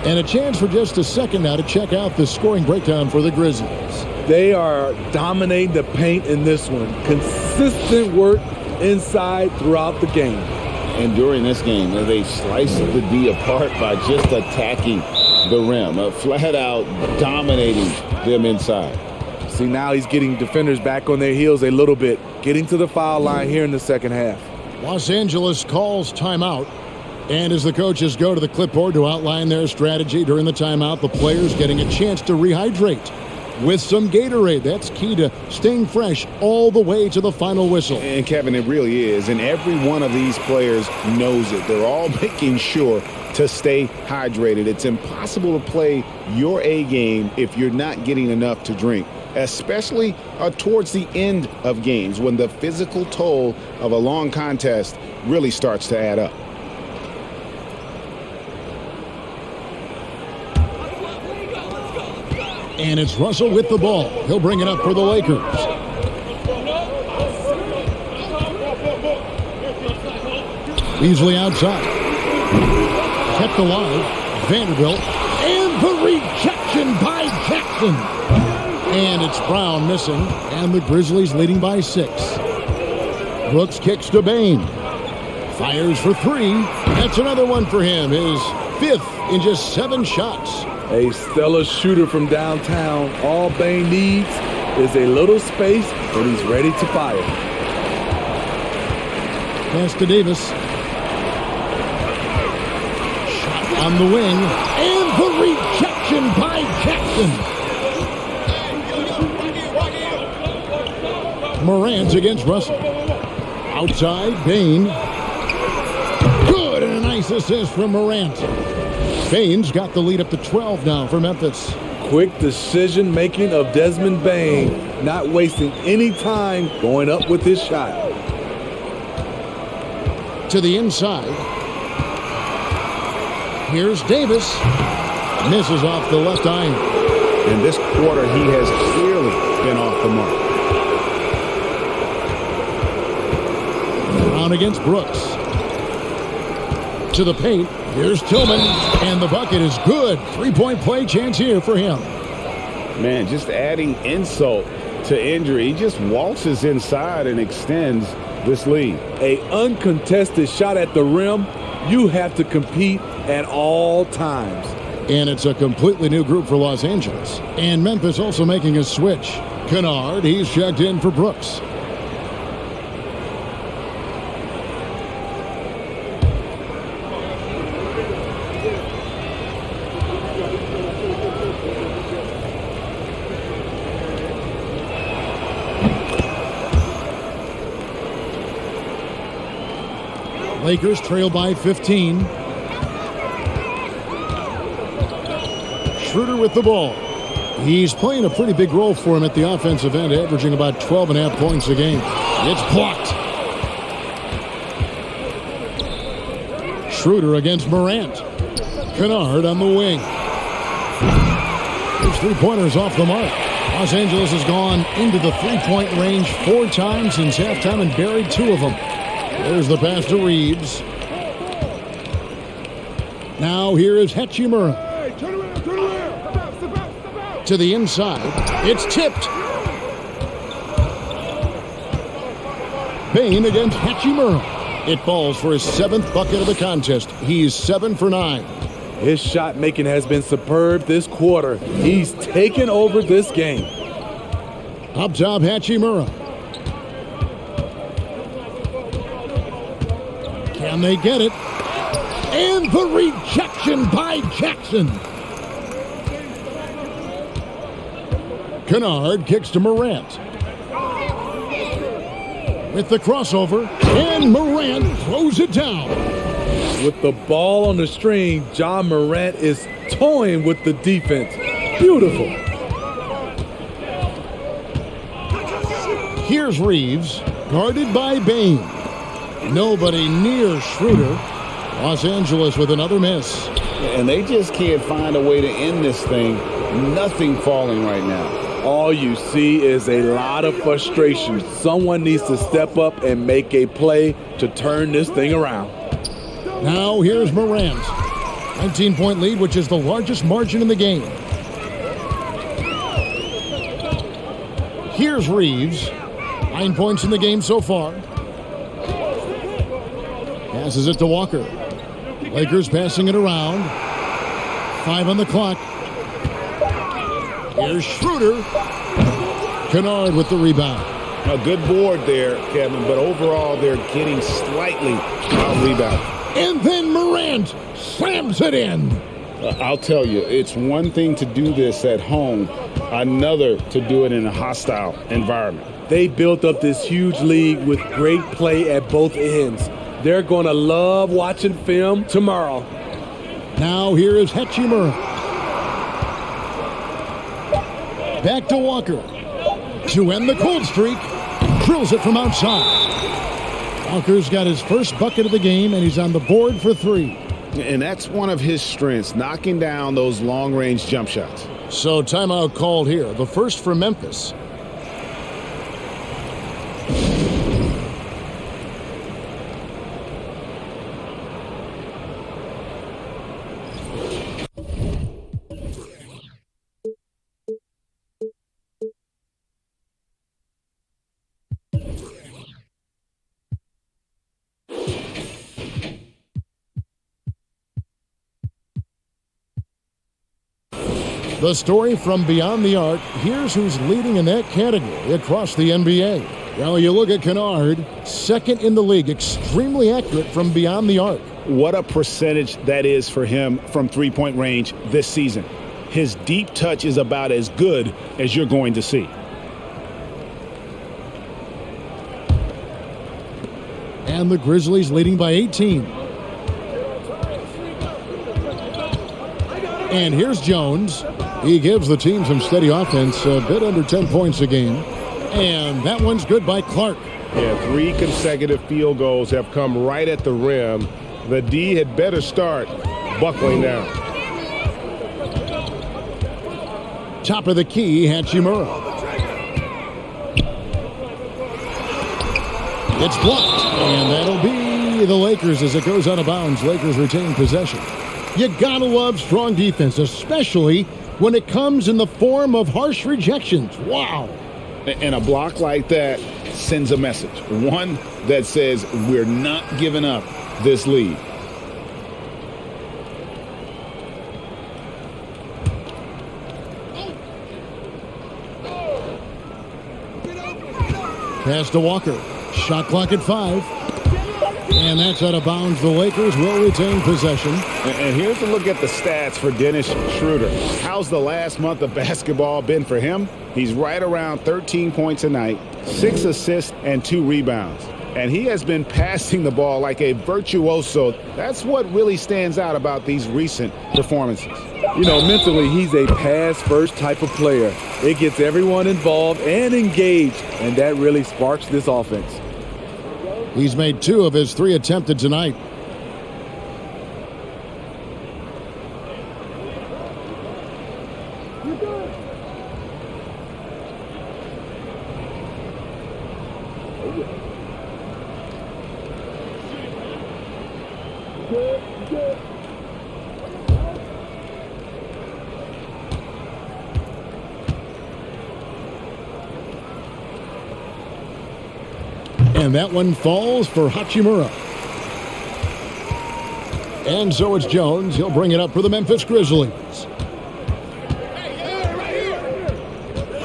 And a chance for just a second now to check out the scoring breakdown for the Grizzlies. They are dominating the paint in this one. Consistent work inside throughout the game. And during this game, they sliced the D apart by just attacking the rim. Flat out dominating them inside. See, now he's getting defenders back on their heels a little bit. Getting to the foul line here in the second half. Los Angeles calls timeout. And as the coaches go to the clipboard to outline their strategy during the timeout, the players getting a chance to rehydrate with some Gatorade. That's key to staying fresh all the way to the final whistle. And Kevin, it really is. And every one of these players knows it. They're all making sure to stay hydrated. It's impossible to play your A game if you're not getting enough to drink, especially towards the end of games when the physical toll of a long contest really starts to add up. And it's Russell with the ball. He'll bring it up for the Lakers. Beasley outside. Kept alive. Vanderbilt. And the rejection by Jackson. And it's Brown missing. And the Grizzlies leading by 6. Brooks kicks to Bane. Fires for 3. That's another one for him. His 5th in just 7 shots. A stellar shooter from downtown. All Bane needs is a little space, and he's ready to fire. pass to Davis. Shot on the wing. And the rejection by Jackson. Morant against Russell. Outside, Bane. Good, and a nice assist from Morant. Bane's got the lead up to 12 now for Memphis. Quick decision-making of Desmond Bane, not wasting any time going up with his shot. To the inside. Here's Davis. Misses off the left iron. In this quarter, he has clearly been off the mark. Brown against Brooks. To the paint. Here's Tillman. And the bucket is good. Three-point play chance here for him. Man, just adding insult to injury. He just waltzes inside and extends this lead. A uncontested shot at the rim. You have to compete at all times. And it's a completely new group for Los Angeles. And Memphis also making a switch. Kennard, he's checked in for Brooks. Lakers trail by 15. Schroeder with the ball. He's playing a pretty big role for him at the offensive end, averaging about 12.5 points a game. It's blocked. Schroeder against Morant. Kennard on the wing. His three-pointers off the mark. Los Angeles has gone into the three-point range 4 times since halftime and buried 2 of them. There's the pass to Reeves. Now here is Hachimura. To the inside. It's tipped. Bane against Hachimura. It falls for his 7th bucket of the contest. He's 7 for 9. His shot making has been superb this quarter. He's taken over this game. Up top, Hachimura. Can they get it? And the rejection by Jackson. Kennard kicks to Morant. With the crossover, and Morant throws it down. With the ball on the string, Ja Morant is toying with the defense. Beautiful. Here's Reeves, guarded by Bane. Nobody near Schroeder. Los Angeles with another miss. And they just can't find a way to end this thing. Nothing falling right now. All you see is a lot of frustration. Someone needs to step up and make a play to turn this thing around. Now here's Morant. 19-point lead, which is the largest margin in the game. Here's Reeves. 9 points in the game so far. Passes it to Walker. Lakers passing it around. 5 on the clock. Here's Schroeder. Kennard with the rebound. A good board there, Kevin, but overall they're getting slightly out-rebounded. And then Morant slams it in. I'll tell you, it's one thing to do this at home, another to do it in a hostile environment. They built up this huge lead with great play at both ends. They're going to love watching film tomorrow. Now here is Hachimura. Back to Walker. To end the cold streak. Drills it from outside. Walker's got his first bucket of the game, and he's on the board for 3. And that's one of his strengths, knocking down those long-range jump shots. So timeout called here. The first for Memphis. The story from beyond the arc. Here's who's leading in that category across the NBA. Well, you look at Kennard, second in the league, extremely accurate from beyond the arc. What a percentage that is for him from three-point range this season. His deep touch is about as good as you're going to see. And the Grizzlies leading by 18. And here's Jones. He gives the team some steady offense, a bit under 10 points a game. And that one's good by Clark. Yeah, 3 consecutive field goals have come right at the rim. The D had better start buckling down. Top of the key, Hachimura. It's blocked, and that'll be the Lakers as it goes out of bounds. Lakers retain possession. You gotta love strong defense, especially when it comes in the form of harsh rejections. Wow. And a block like that sends a message. One that says we're not giving up this lead. Pass to Walker. Shot clock at 5. And that's out of bounds. The Lakers will retain possession. And here's a look at the stats for Dennis Schroeder. How's the last month of basketball been for him? He's right around 13 points a night, 6 assists, and 2 rebounds. And he has been passing the ball like a virtuoso. That's what really stands out about these recent performances. You know, mentally, he's a pass-first type of player. It gets everyone involved and engaged, and that really sparks this offense. He's made 2 of his 3 attempted tonight. And that one falls for Hachimura. And so it's Jones. He'll bring it up for the Memphis Grizzlies.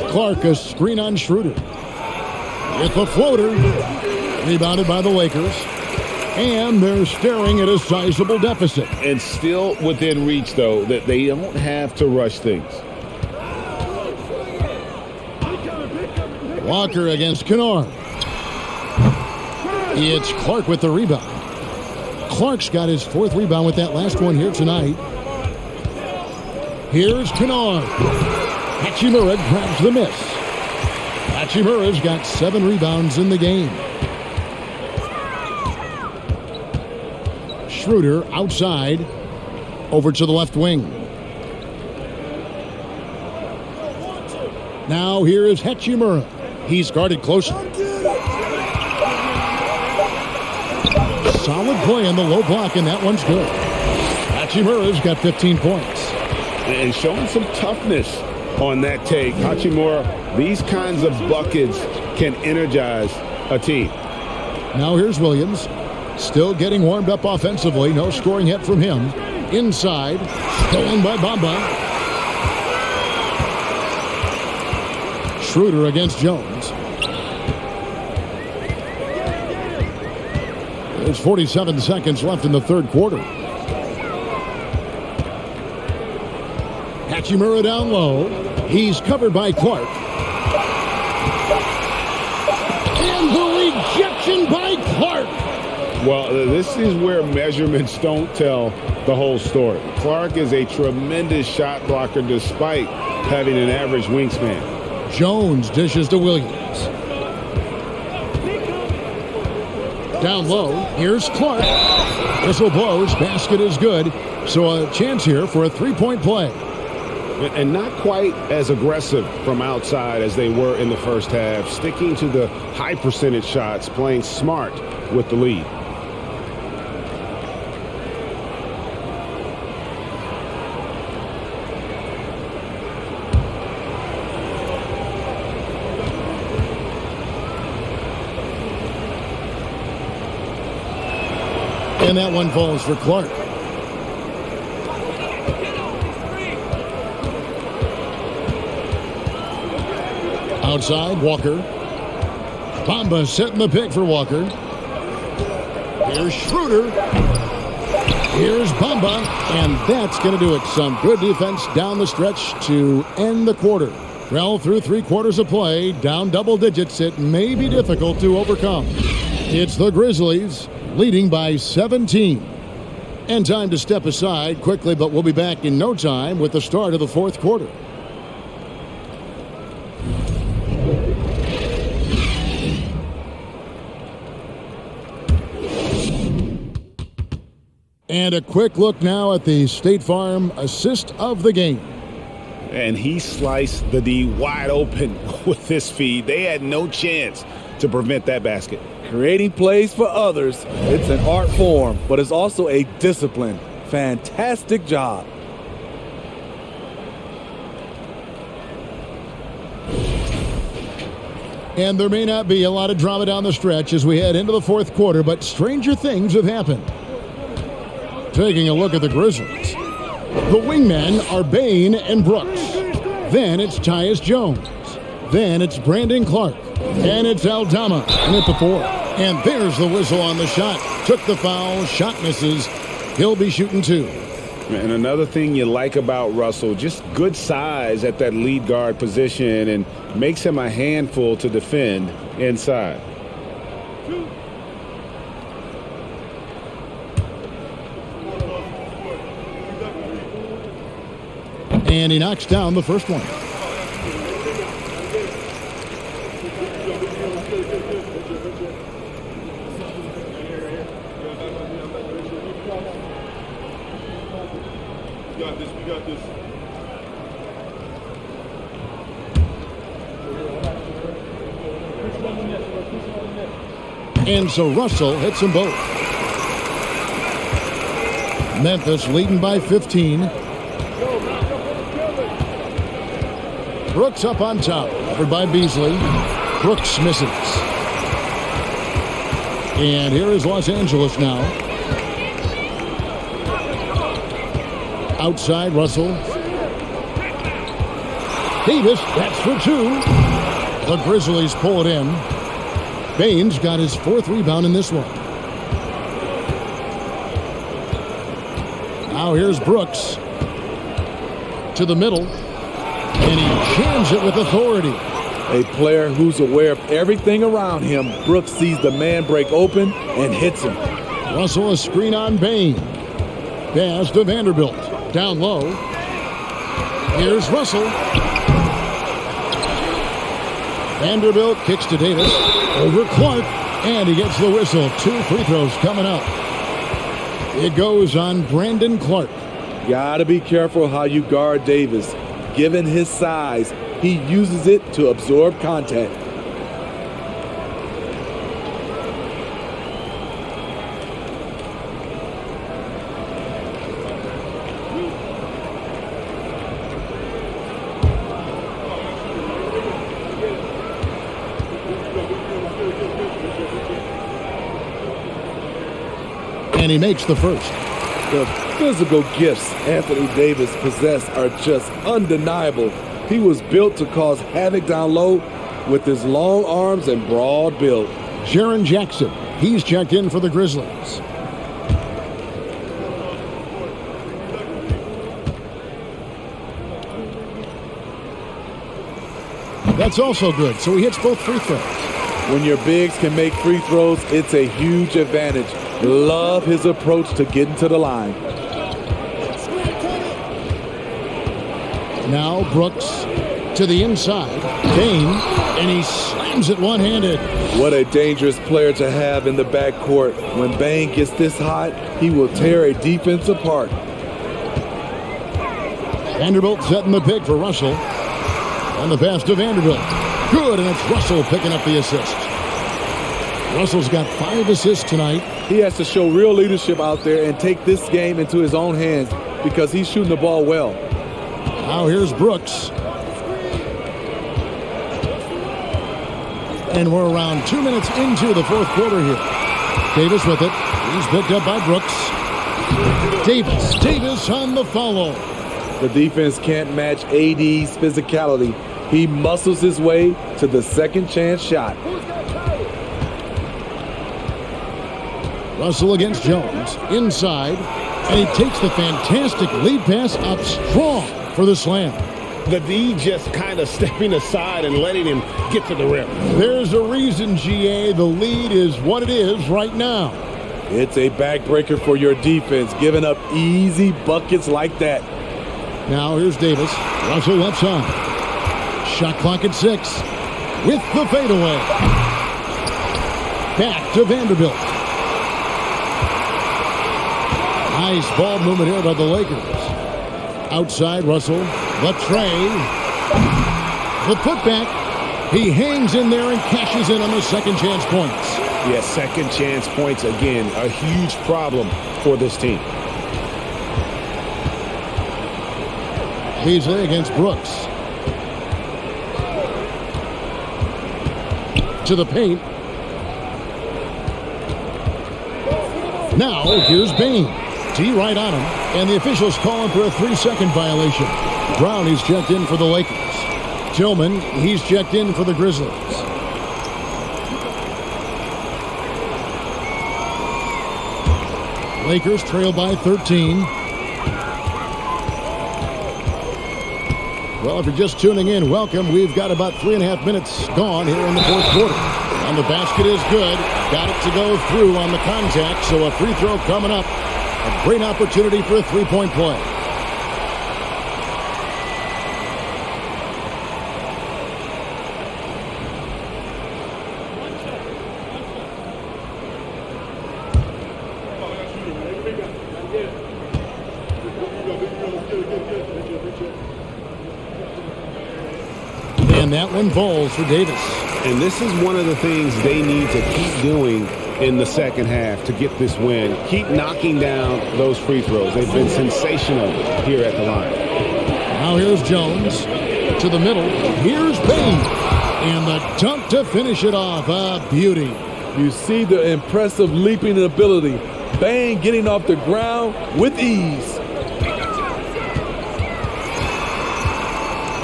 Clark, a screen on Schroeder. With the floater. Rebounded by the Lakers. And they're staring at a sizable deficit. And still within reach, though, that they don't have to rush things. Walker against Kennard. It's Clark with the rebound. Clark's got his 4th rebound with that last one here tonight. Here's Kennard. Hachimura grabs the miss. Hachimura's got 7 rebounds in the game. Schroeder outside. Over to the left wing. Now here is Hachimura. He's guarded closely. Solid play in the low block, and that one's good. Hachimura's got 15 points. And showing some toughness on that take. Hachimura, these kinds of buckets can energize a team. Now here's Williams. Still getting warmed up offensively. No scoring yet from him. Inside. Stolen by Bamba. Schroeder against Jones. There's 47 seconds left in the third quarter. Hachimura down low. He's covered by Clark. And the rejection by Clark. Well, this is where measurements don't tell the whole story. Clark is a tremendous shot blocker despite having an average wingspan. Jones dishes to Williams. Down low, here's Clark. Whistle blows, basket is good. So a chance here for a 3-point play. And not quite as aggressive from outside as they were in the first half, sticking to the high percentage shots, playing smart with the lead. And that one falls for Clark. Outside, Walker. Bamba setting the pick for Walker. Here's Schroeder. Here's Bamba. And that's going to do it. Some good defense down the stretch to end the quarter. Well, through 3 quarters of play, down double digits, it may be difficult to overcome. It's the Grizzlies leading by 17. And time to step aside quickly, but we'll be back in no time with the start of the 4th quarter. And a quick look now at the State Farm assist of the game. And he sliced the D wide open with his feed. They had no chance to prevent that basket. Creating plays for others, it's an art form, but it's also a discipline. Fantastic job. And there may not be a lot of drama down the stretch as we head into the 4th quarter, but stranger things have happened. Taking a look at the Grizzlies. The wingmen are Bane and Brooks. Then it's Tyus Jones. Then it's Brandon Clark. And it's Aldama in at the 4. And there's the whistle on the shot. Took the foul. Shot misses. He'll be shooting 2. And another thing you like about Russell, just good size at that lead guard position and makes him a handful to defend inside. And he knocks down the first one. We got this. And so Russell hits them both. Memphis leading by 15. Brooks up on top, covered by Beasley. Brooks misses. And here is Los Angeles now. Outside, Russell. Davis, that's for 2. The Grizzlies pull it in. Baines got his 4th rebound in this one. Now here's Brooks. To the middle. And he jams it with authority. A player who's aware of everything around him. Brooks sees the man break open and hits him. Russell a screen on Bane. Pass to Vanderbilt. Down low. Here's Russell. Vanderbilt kicks to Davis. Over Clark. And he gets the whistle. 2 free throws coming up. It goes on Brandon Clark. Gotta be careful how you guard Davis. Given his size, he uses it to absorb contact. And he makes the first. The physical gifts Anthony Davis possesses are just undeniable. He was built to cause havoc down low with his long arms and broad build. Jaren Jackson, he's checked in for the Grizzlies. That's also good, so he hits both free throws. When your bigs can make free throws, it's a huge advantage. Love his approach to getting to the line. Now Brooks to the inside. Bane, and he slams it one-handed. What a dangerous player to have in the backcourt. When Bane gets this hot, he will tear a defense apart. Vanderbilt setting the pick for Russell. And the pass to Vanderbilt. Good, and it's Russell picking up the assist. Russell's got 5 assists tonight. He has to show real leadership out there and take this game into his own hands because he's shooting the ball well. Now here's Brooks. And we're around 2 minutes into the 4th quarter here. Davis with it. He's picked up by Brooks. Davis on the follow. The defense can't match AD's physicality. He muscles his way to the second chance shot. Russell against Jones. Inside. And he takes the fantastic lead pass up strong for the slam. The D just kind of stepping aside and letting him get to the rim. There's a reason, GA. The lead is what it is right now. It's a backbreaker for your defense, giving up easy buckets like that. Now here's Davis. Russell left side. Shot clock at 6. With the fadeaway. Back to Vanderbilt. Nice ball movement here by the Lakers. Outside Russell. The tray. The putback. He hangs in there and cashes in on the second chance points. Yeah, second chance points again. A huge problem for this team. Beasley against Brooks. To the paint. Now here's Bain. T right on him. And the officials calling for a 3-second violation. Brown, he's checked in for the Lakers. Tillman, he's checked in for the Grizzlies. Lakers trail by 13. Well, if you're just tuning in, welcome. We've got about 3.5 minutes gone here in the fourth quarter. And the basket is good. Got it to go through on the contact, so a free throw coming up. A great opportunity for a three-point play. And that one falls for Davis. And this is one of the things they need to keep doing in the second half to get this win. Keep knocking down those free throws. They've been sensational here at the line. Now here's Jones to the middle. Here's Bain. And the dunk to finish it off. A beauty. You see the impressive leaping ability. Bain getting off the ground with ease.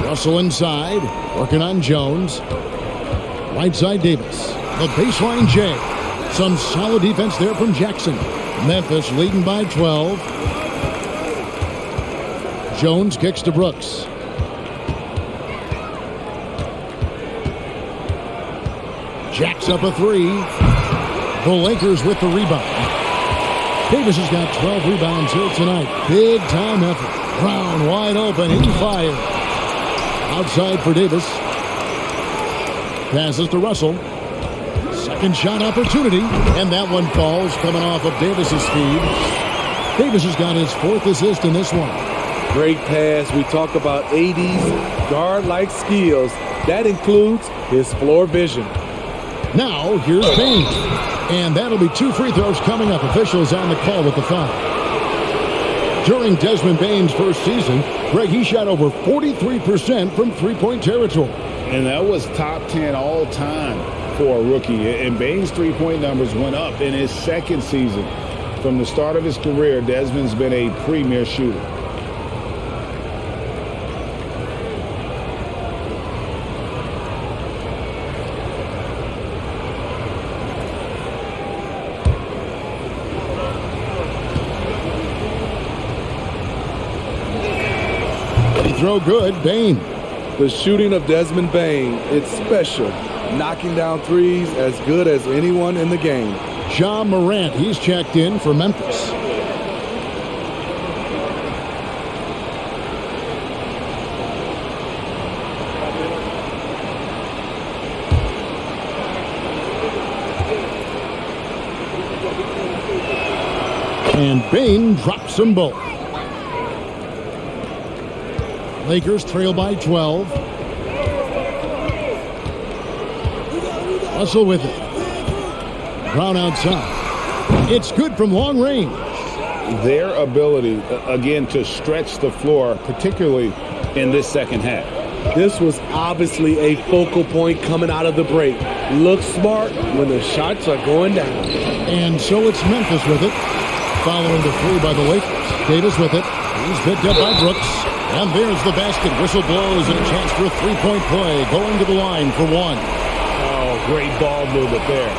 Russell inside, working on Jones. Right side Davis. The baseline J. Some solid defense there from Jackson. Memphis leading by 12. Jones kicks to Brooks. Jacks up a 3. The Lakers with the rebound. Davis has got 12 rebounds here tonight. Big time effort. Brown wide open. He fired. Outside for Davis. Passes to Russell. Second shot opportunity. And that one falls coming off of Davis's feed. Davis has got his 4th assist in this one. Great pass. We talk about 80s guard-like skills. That includes his floor vision. Now here's Bain. And that'll be 2 free throws coming up. Officials on the call with the foul. During Desmond Bain's first season, Greg, he shot over 43% from three-point territory. And that was top 10 all time for a rookie. And Bain's three-point numbers went up in his second season. From the start of his career, Desmond's been a premier shooter. Throw good, Bain. The shooting of Desmond Bain, it's special. Knocking down threes as good as anyone in the game. Ja Morant, he's checked in for Memphis. And Bain drops them both. Lakers trail by 12. Russell with it. Brown outside. It's good from long range. Their ability, again, to stretch the floor, particularly in this second half. This was obviously a focal point coming out of the break. Look smart when the shots are going down. And so it's Memphis with it. Following the 3 by the Lakers. Davis with it. He's picked up by Brooks. And there's the basket. Whistle blows and a chance for a three-point play. Going to the line for 1. Oh, great ball movement there.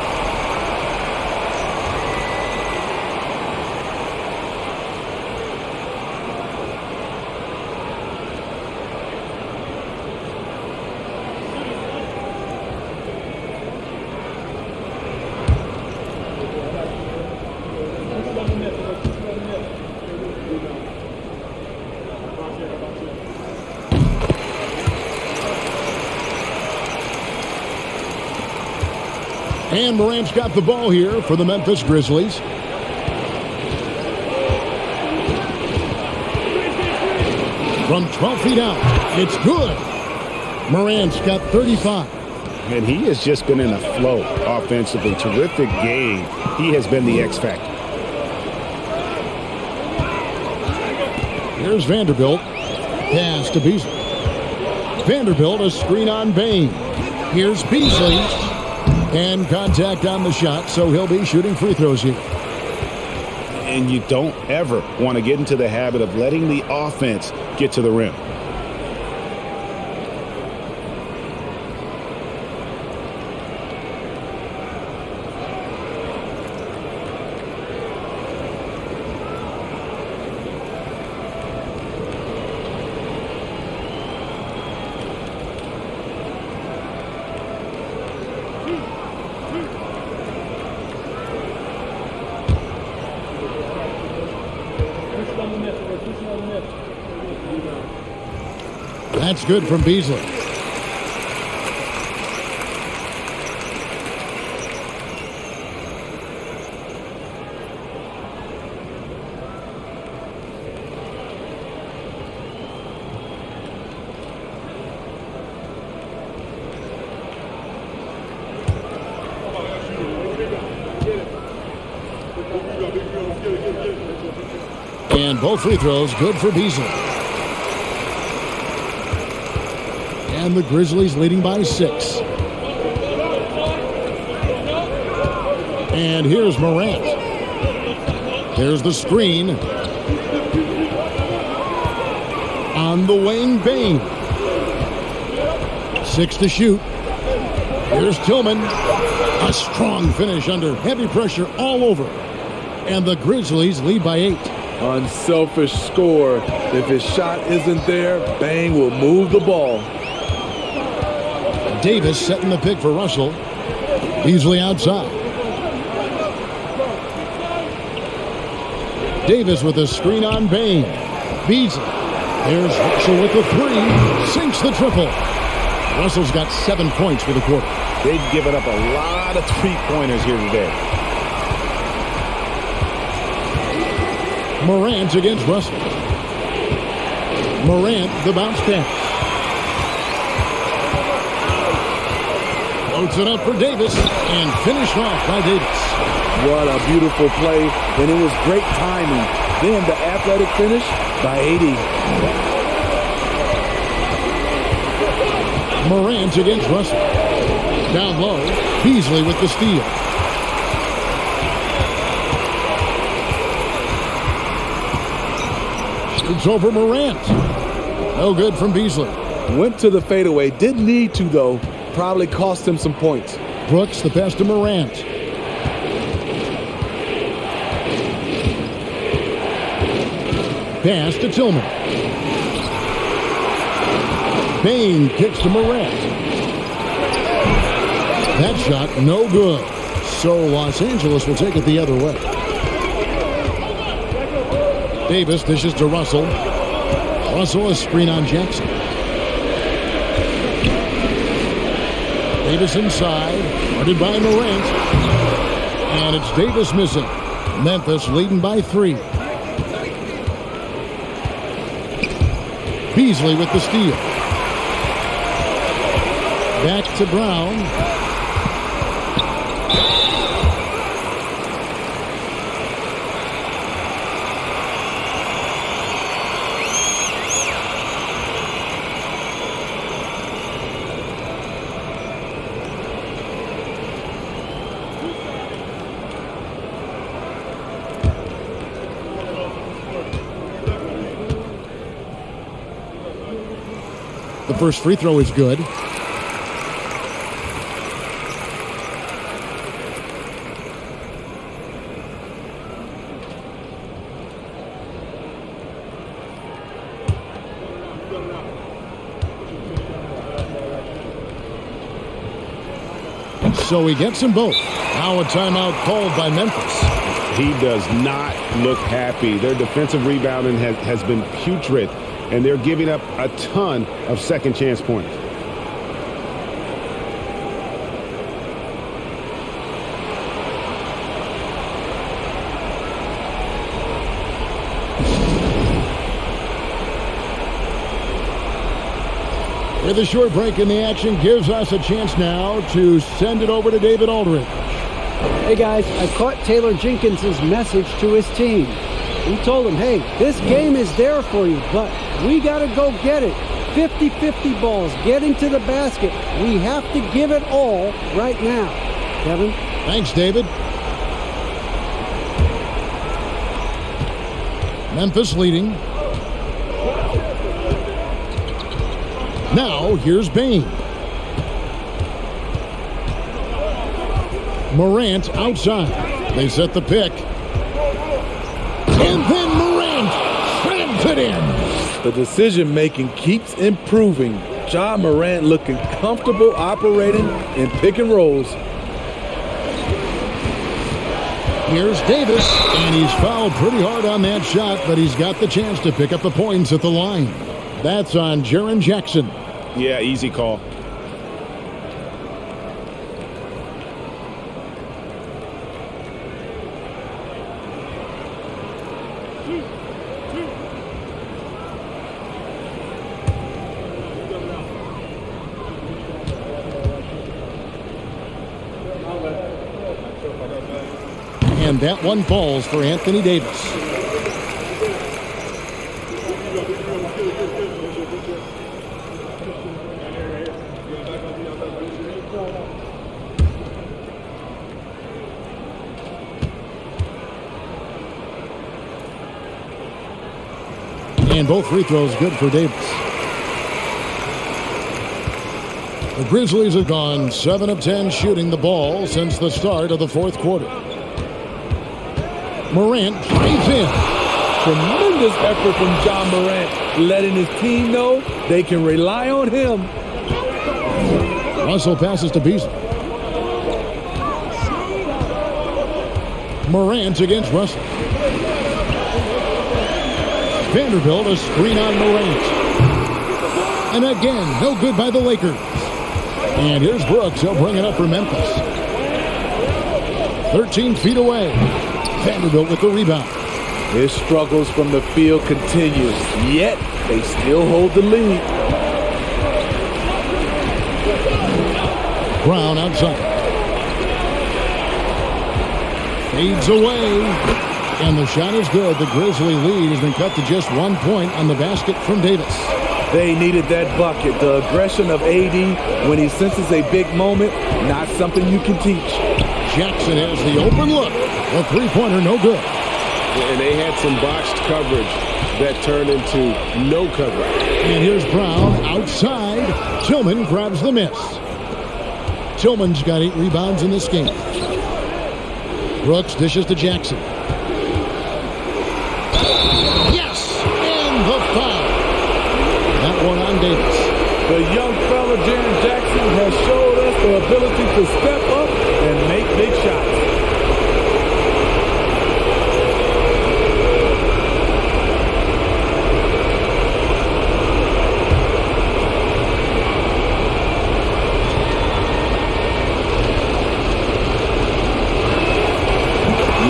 And Morant's got the ball here for the Memphis Grizzlies. From 12 feet out, it's good. Morant's got 35. And he has just been in a flow offensively. Terrific game. He has been the X factor. Here's Vanderbilt. Pass to Beasley. Vanderbilt, a screen on Bain. Here's Beasley. And contact on the shot, so he'll be shooting free throws here. And you don't ever want to get into the habit of letting the offense get to the rim. That's good from Beasley. And both free throws good for Beasley. And the Grizzlies leading by 6. And here's Morant. There's the screen. On the wing, Bain. 6 to shoot. Here's Tillman. A strong finish under heavy pressure all over. And the Grizzlies lead by 8. Unselfish score. If his shot isn't there, Bain will move the ball. Davis setting the pick for Russell. Beasley outside. Davis with a screen on Bain. Beasley. There's Russell with the 3. Sinks the triple. Russell's got 7 points for the quarter. They've given up a lot of three-pointers here today. Morant against Russell. Morant, the bounce pass. Floats it up for Davis and finished off by Davis. What a beautiful play, and it was great timing. Then the athletic finish by 80. Morant against Russell. Down low, Beasley with the steal. It's over Morant. No good from Beasley. Went to the fadeaway. Didn't need to, though. Probably cost him some points. Brooks, the pass to Morant. Pass to Tillman. Bain kicks to Morant. That shot, no good. So Los Angeles will take it the other way. Davis dishes to Russell. Russell, a screen on Jackson. Davis inside, guarded by Morant. And it's Davis missing. Memphis leading by 3. Beasley with the steal. Back to Brown. The first free throw is good. So he gets them both. Now a timeout called by Memphis. He does not look happy. Their defensive rebounding has been putrid, and they're giving up a ton of second chance points. With a short break in the action gives us a chance now to send it over to David Aldridge. Hey guys, I caught Taylor Jenkins' message to his team. He told them, hey, this game is there for you, but we got to go get it. 50-50 balls, getting to the basket. We have to give it all right now. Kevin? Thanks, David. Memphis leading. Now, here's Bane. Morant outside. They set the pick. And then Morant slams it in. The decision-making keeps improving. Ja Morant looking comfortable operating in pick and rolls. Here's Davis, and he's fouled pretty hard on that shot, but he's got the chance to pick up the points at the line. That's on Jaren Jackson. Yeah, easy call. And that one falls for Anthony Davis. And both free throws good for Davis. The Grizzlies have gone 7 of 10 shooting the ball since the start of the fourth quarter. Morant drives in. Tremendous effort from Ja Morant, letting his team know they can rely on him. Russell passes to Beasley. Morant against Russell. Vanderbilt a screen on Morant. And again, no good by the Lakers. And here's Brooks. He'll bring it up for Memphis. 13 feet away. Vanderbilt with the rebound. His struggles from the field continue, yet they still hold the lead. Brown outside. Fades away. And the shot is good. The Grizzly lead has been cut to just 1 point on the basket from Davis. They needed that bucket. The aggression of AD when he senses a big moment, not something you can teach. Jackson has the open look. A three-pointer, no good. And they had some botched coverage that turned into no coverage. And here's Brown outside. Tillman grabs the miss. Tillman's got 8 rebounds in this game. Brooks dishes to Jackson. Yes! And the foul. That one on Davis. The young fella, Jaren Jackson, has showed us the ability to step up and make big shots.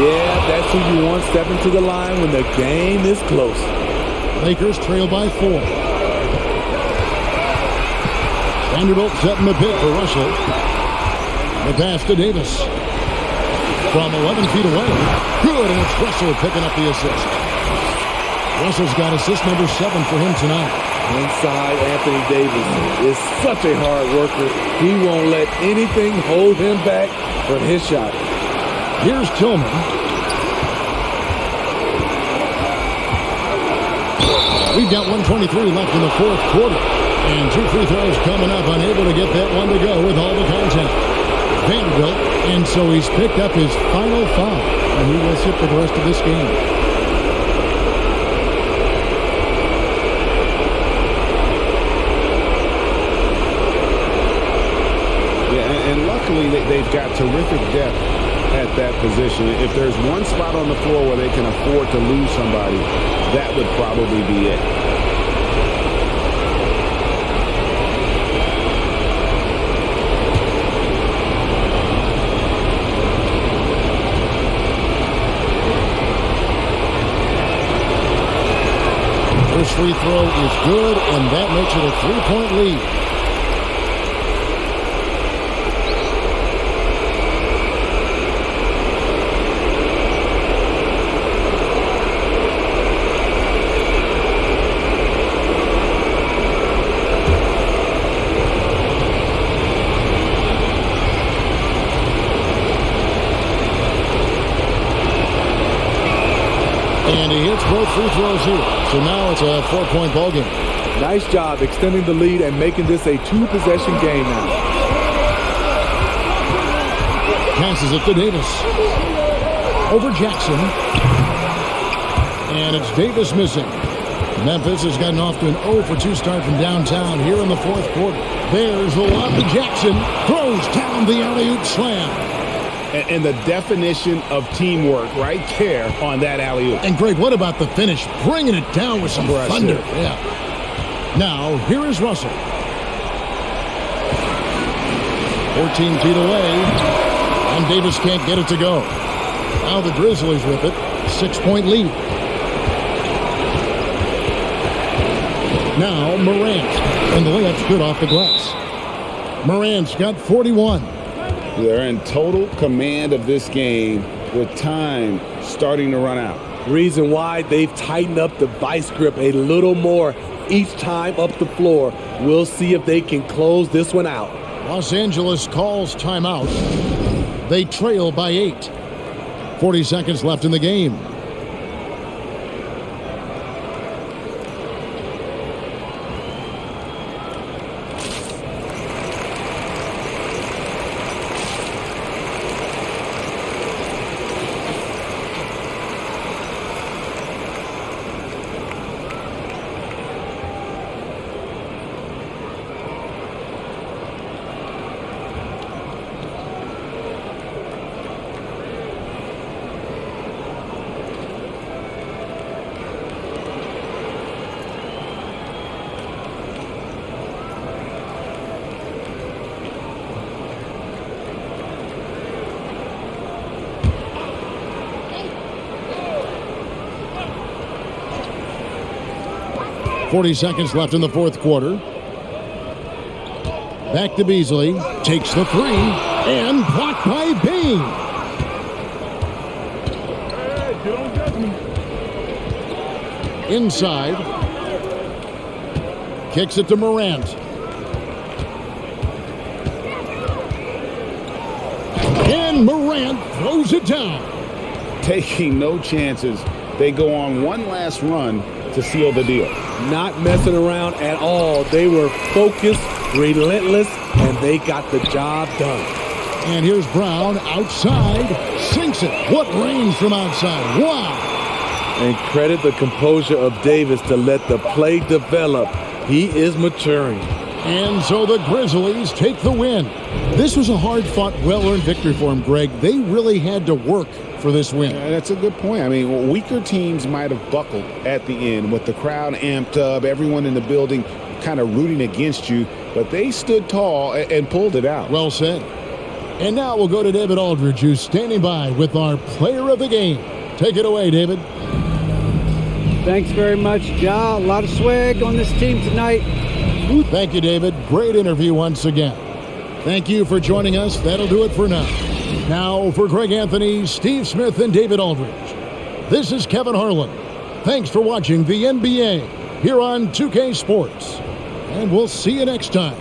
Yeah, that's who you want stepping to the line when the game is close. Lakers trail by 4. Vanderbilt setting the pick for Russell. The pass to Davis. From 11 feet away. Good, and it's Russell picking up the assist. Russell's got assist number 7 for him tonight. Inside, Anthony Davis is such a hard worker. He won't let anything hold him back from his shot. Here's Tillman. We've got 1:23 left in the fourth quarter. And 2 free throws coming up. Unable to get that one to go with all the contact. Vanderbilt. And so he's picked up his final foul. And he will sit for the rest of this game. Yeah, and luckily they've got terrific depth at that position. If there's one spot on the floor where they can afford to lose somebody, that would probably be it. First free throw is good, and that makes it a 3-point lead. And he hits both free throws here. So now it's a 4-point ball game. Nice job extending the lead and making this a 2-possession game now. Passes it to Davis. Over Jackson. And it's Davis missing. Memphis has gotten off to an 0-for-2 start from downtown here in the fourth quarter. There's the lob to Jackson. Throws down the alley-oop slam. And the definition of teamwork right there on that alley-oop. And Greg, what about the finish? Bringing it down with some thunder. Yeah. Now, here is Russell. 14 feet away. And Davis can't get it to go. Now the Grizzlies with it. 6-point lead. Now Morant. And the layup's good off the glass. Morant's got 41. They're in total command of this game with time starting to run out. Reason why they've tightened up the vice grip a little more each time up the floor. We'll see if they can close this one out. Los Angeles calls timeout. They trail by 8. 40 seconds left in the game. .40 seconds left in the fourth quarter. Back to Beasley. Takes the three. And blocked by Bain. Inside. Kicks it to Morant. And Morant throws it down. Taking no chances. They go on one last run to seal the deal. Not messing around at all. They were focused, relentless, and they got the job done. And here's Brown outside. Sinks it. What range from outside. Wow. And credit the composure of Davis to let the play develop. He is maturing. And so the Grizzlies take the win. This was a hard-fought, well-earned victory for them, Greg. They really had to work for this win. That's a good point. I mean, weaker teams might have buckled at the end with the crowd amped up, everyone in the building kind of rooting against you, but they stood tall and pulled it out. Well said. And now we'll go to David Aldridge, who's standing by with our player of the game. Take it away, David. Thanks very much, Ja. A lot of swag on this team tonight. Thank you, David. Great interview once again. Thank you for joining us. That'll do it for now. Now, for Greg Anthony, Steve Smith, and David Aldridge, this is Kevin Harlan. Thanks for watching the NBA here on 2K Sports. And we'll see you next time.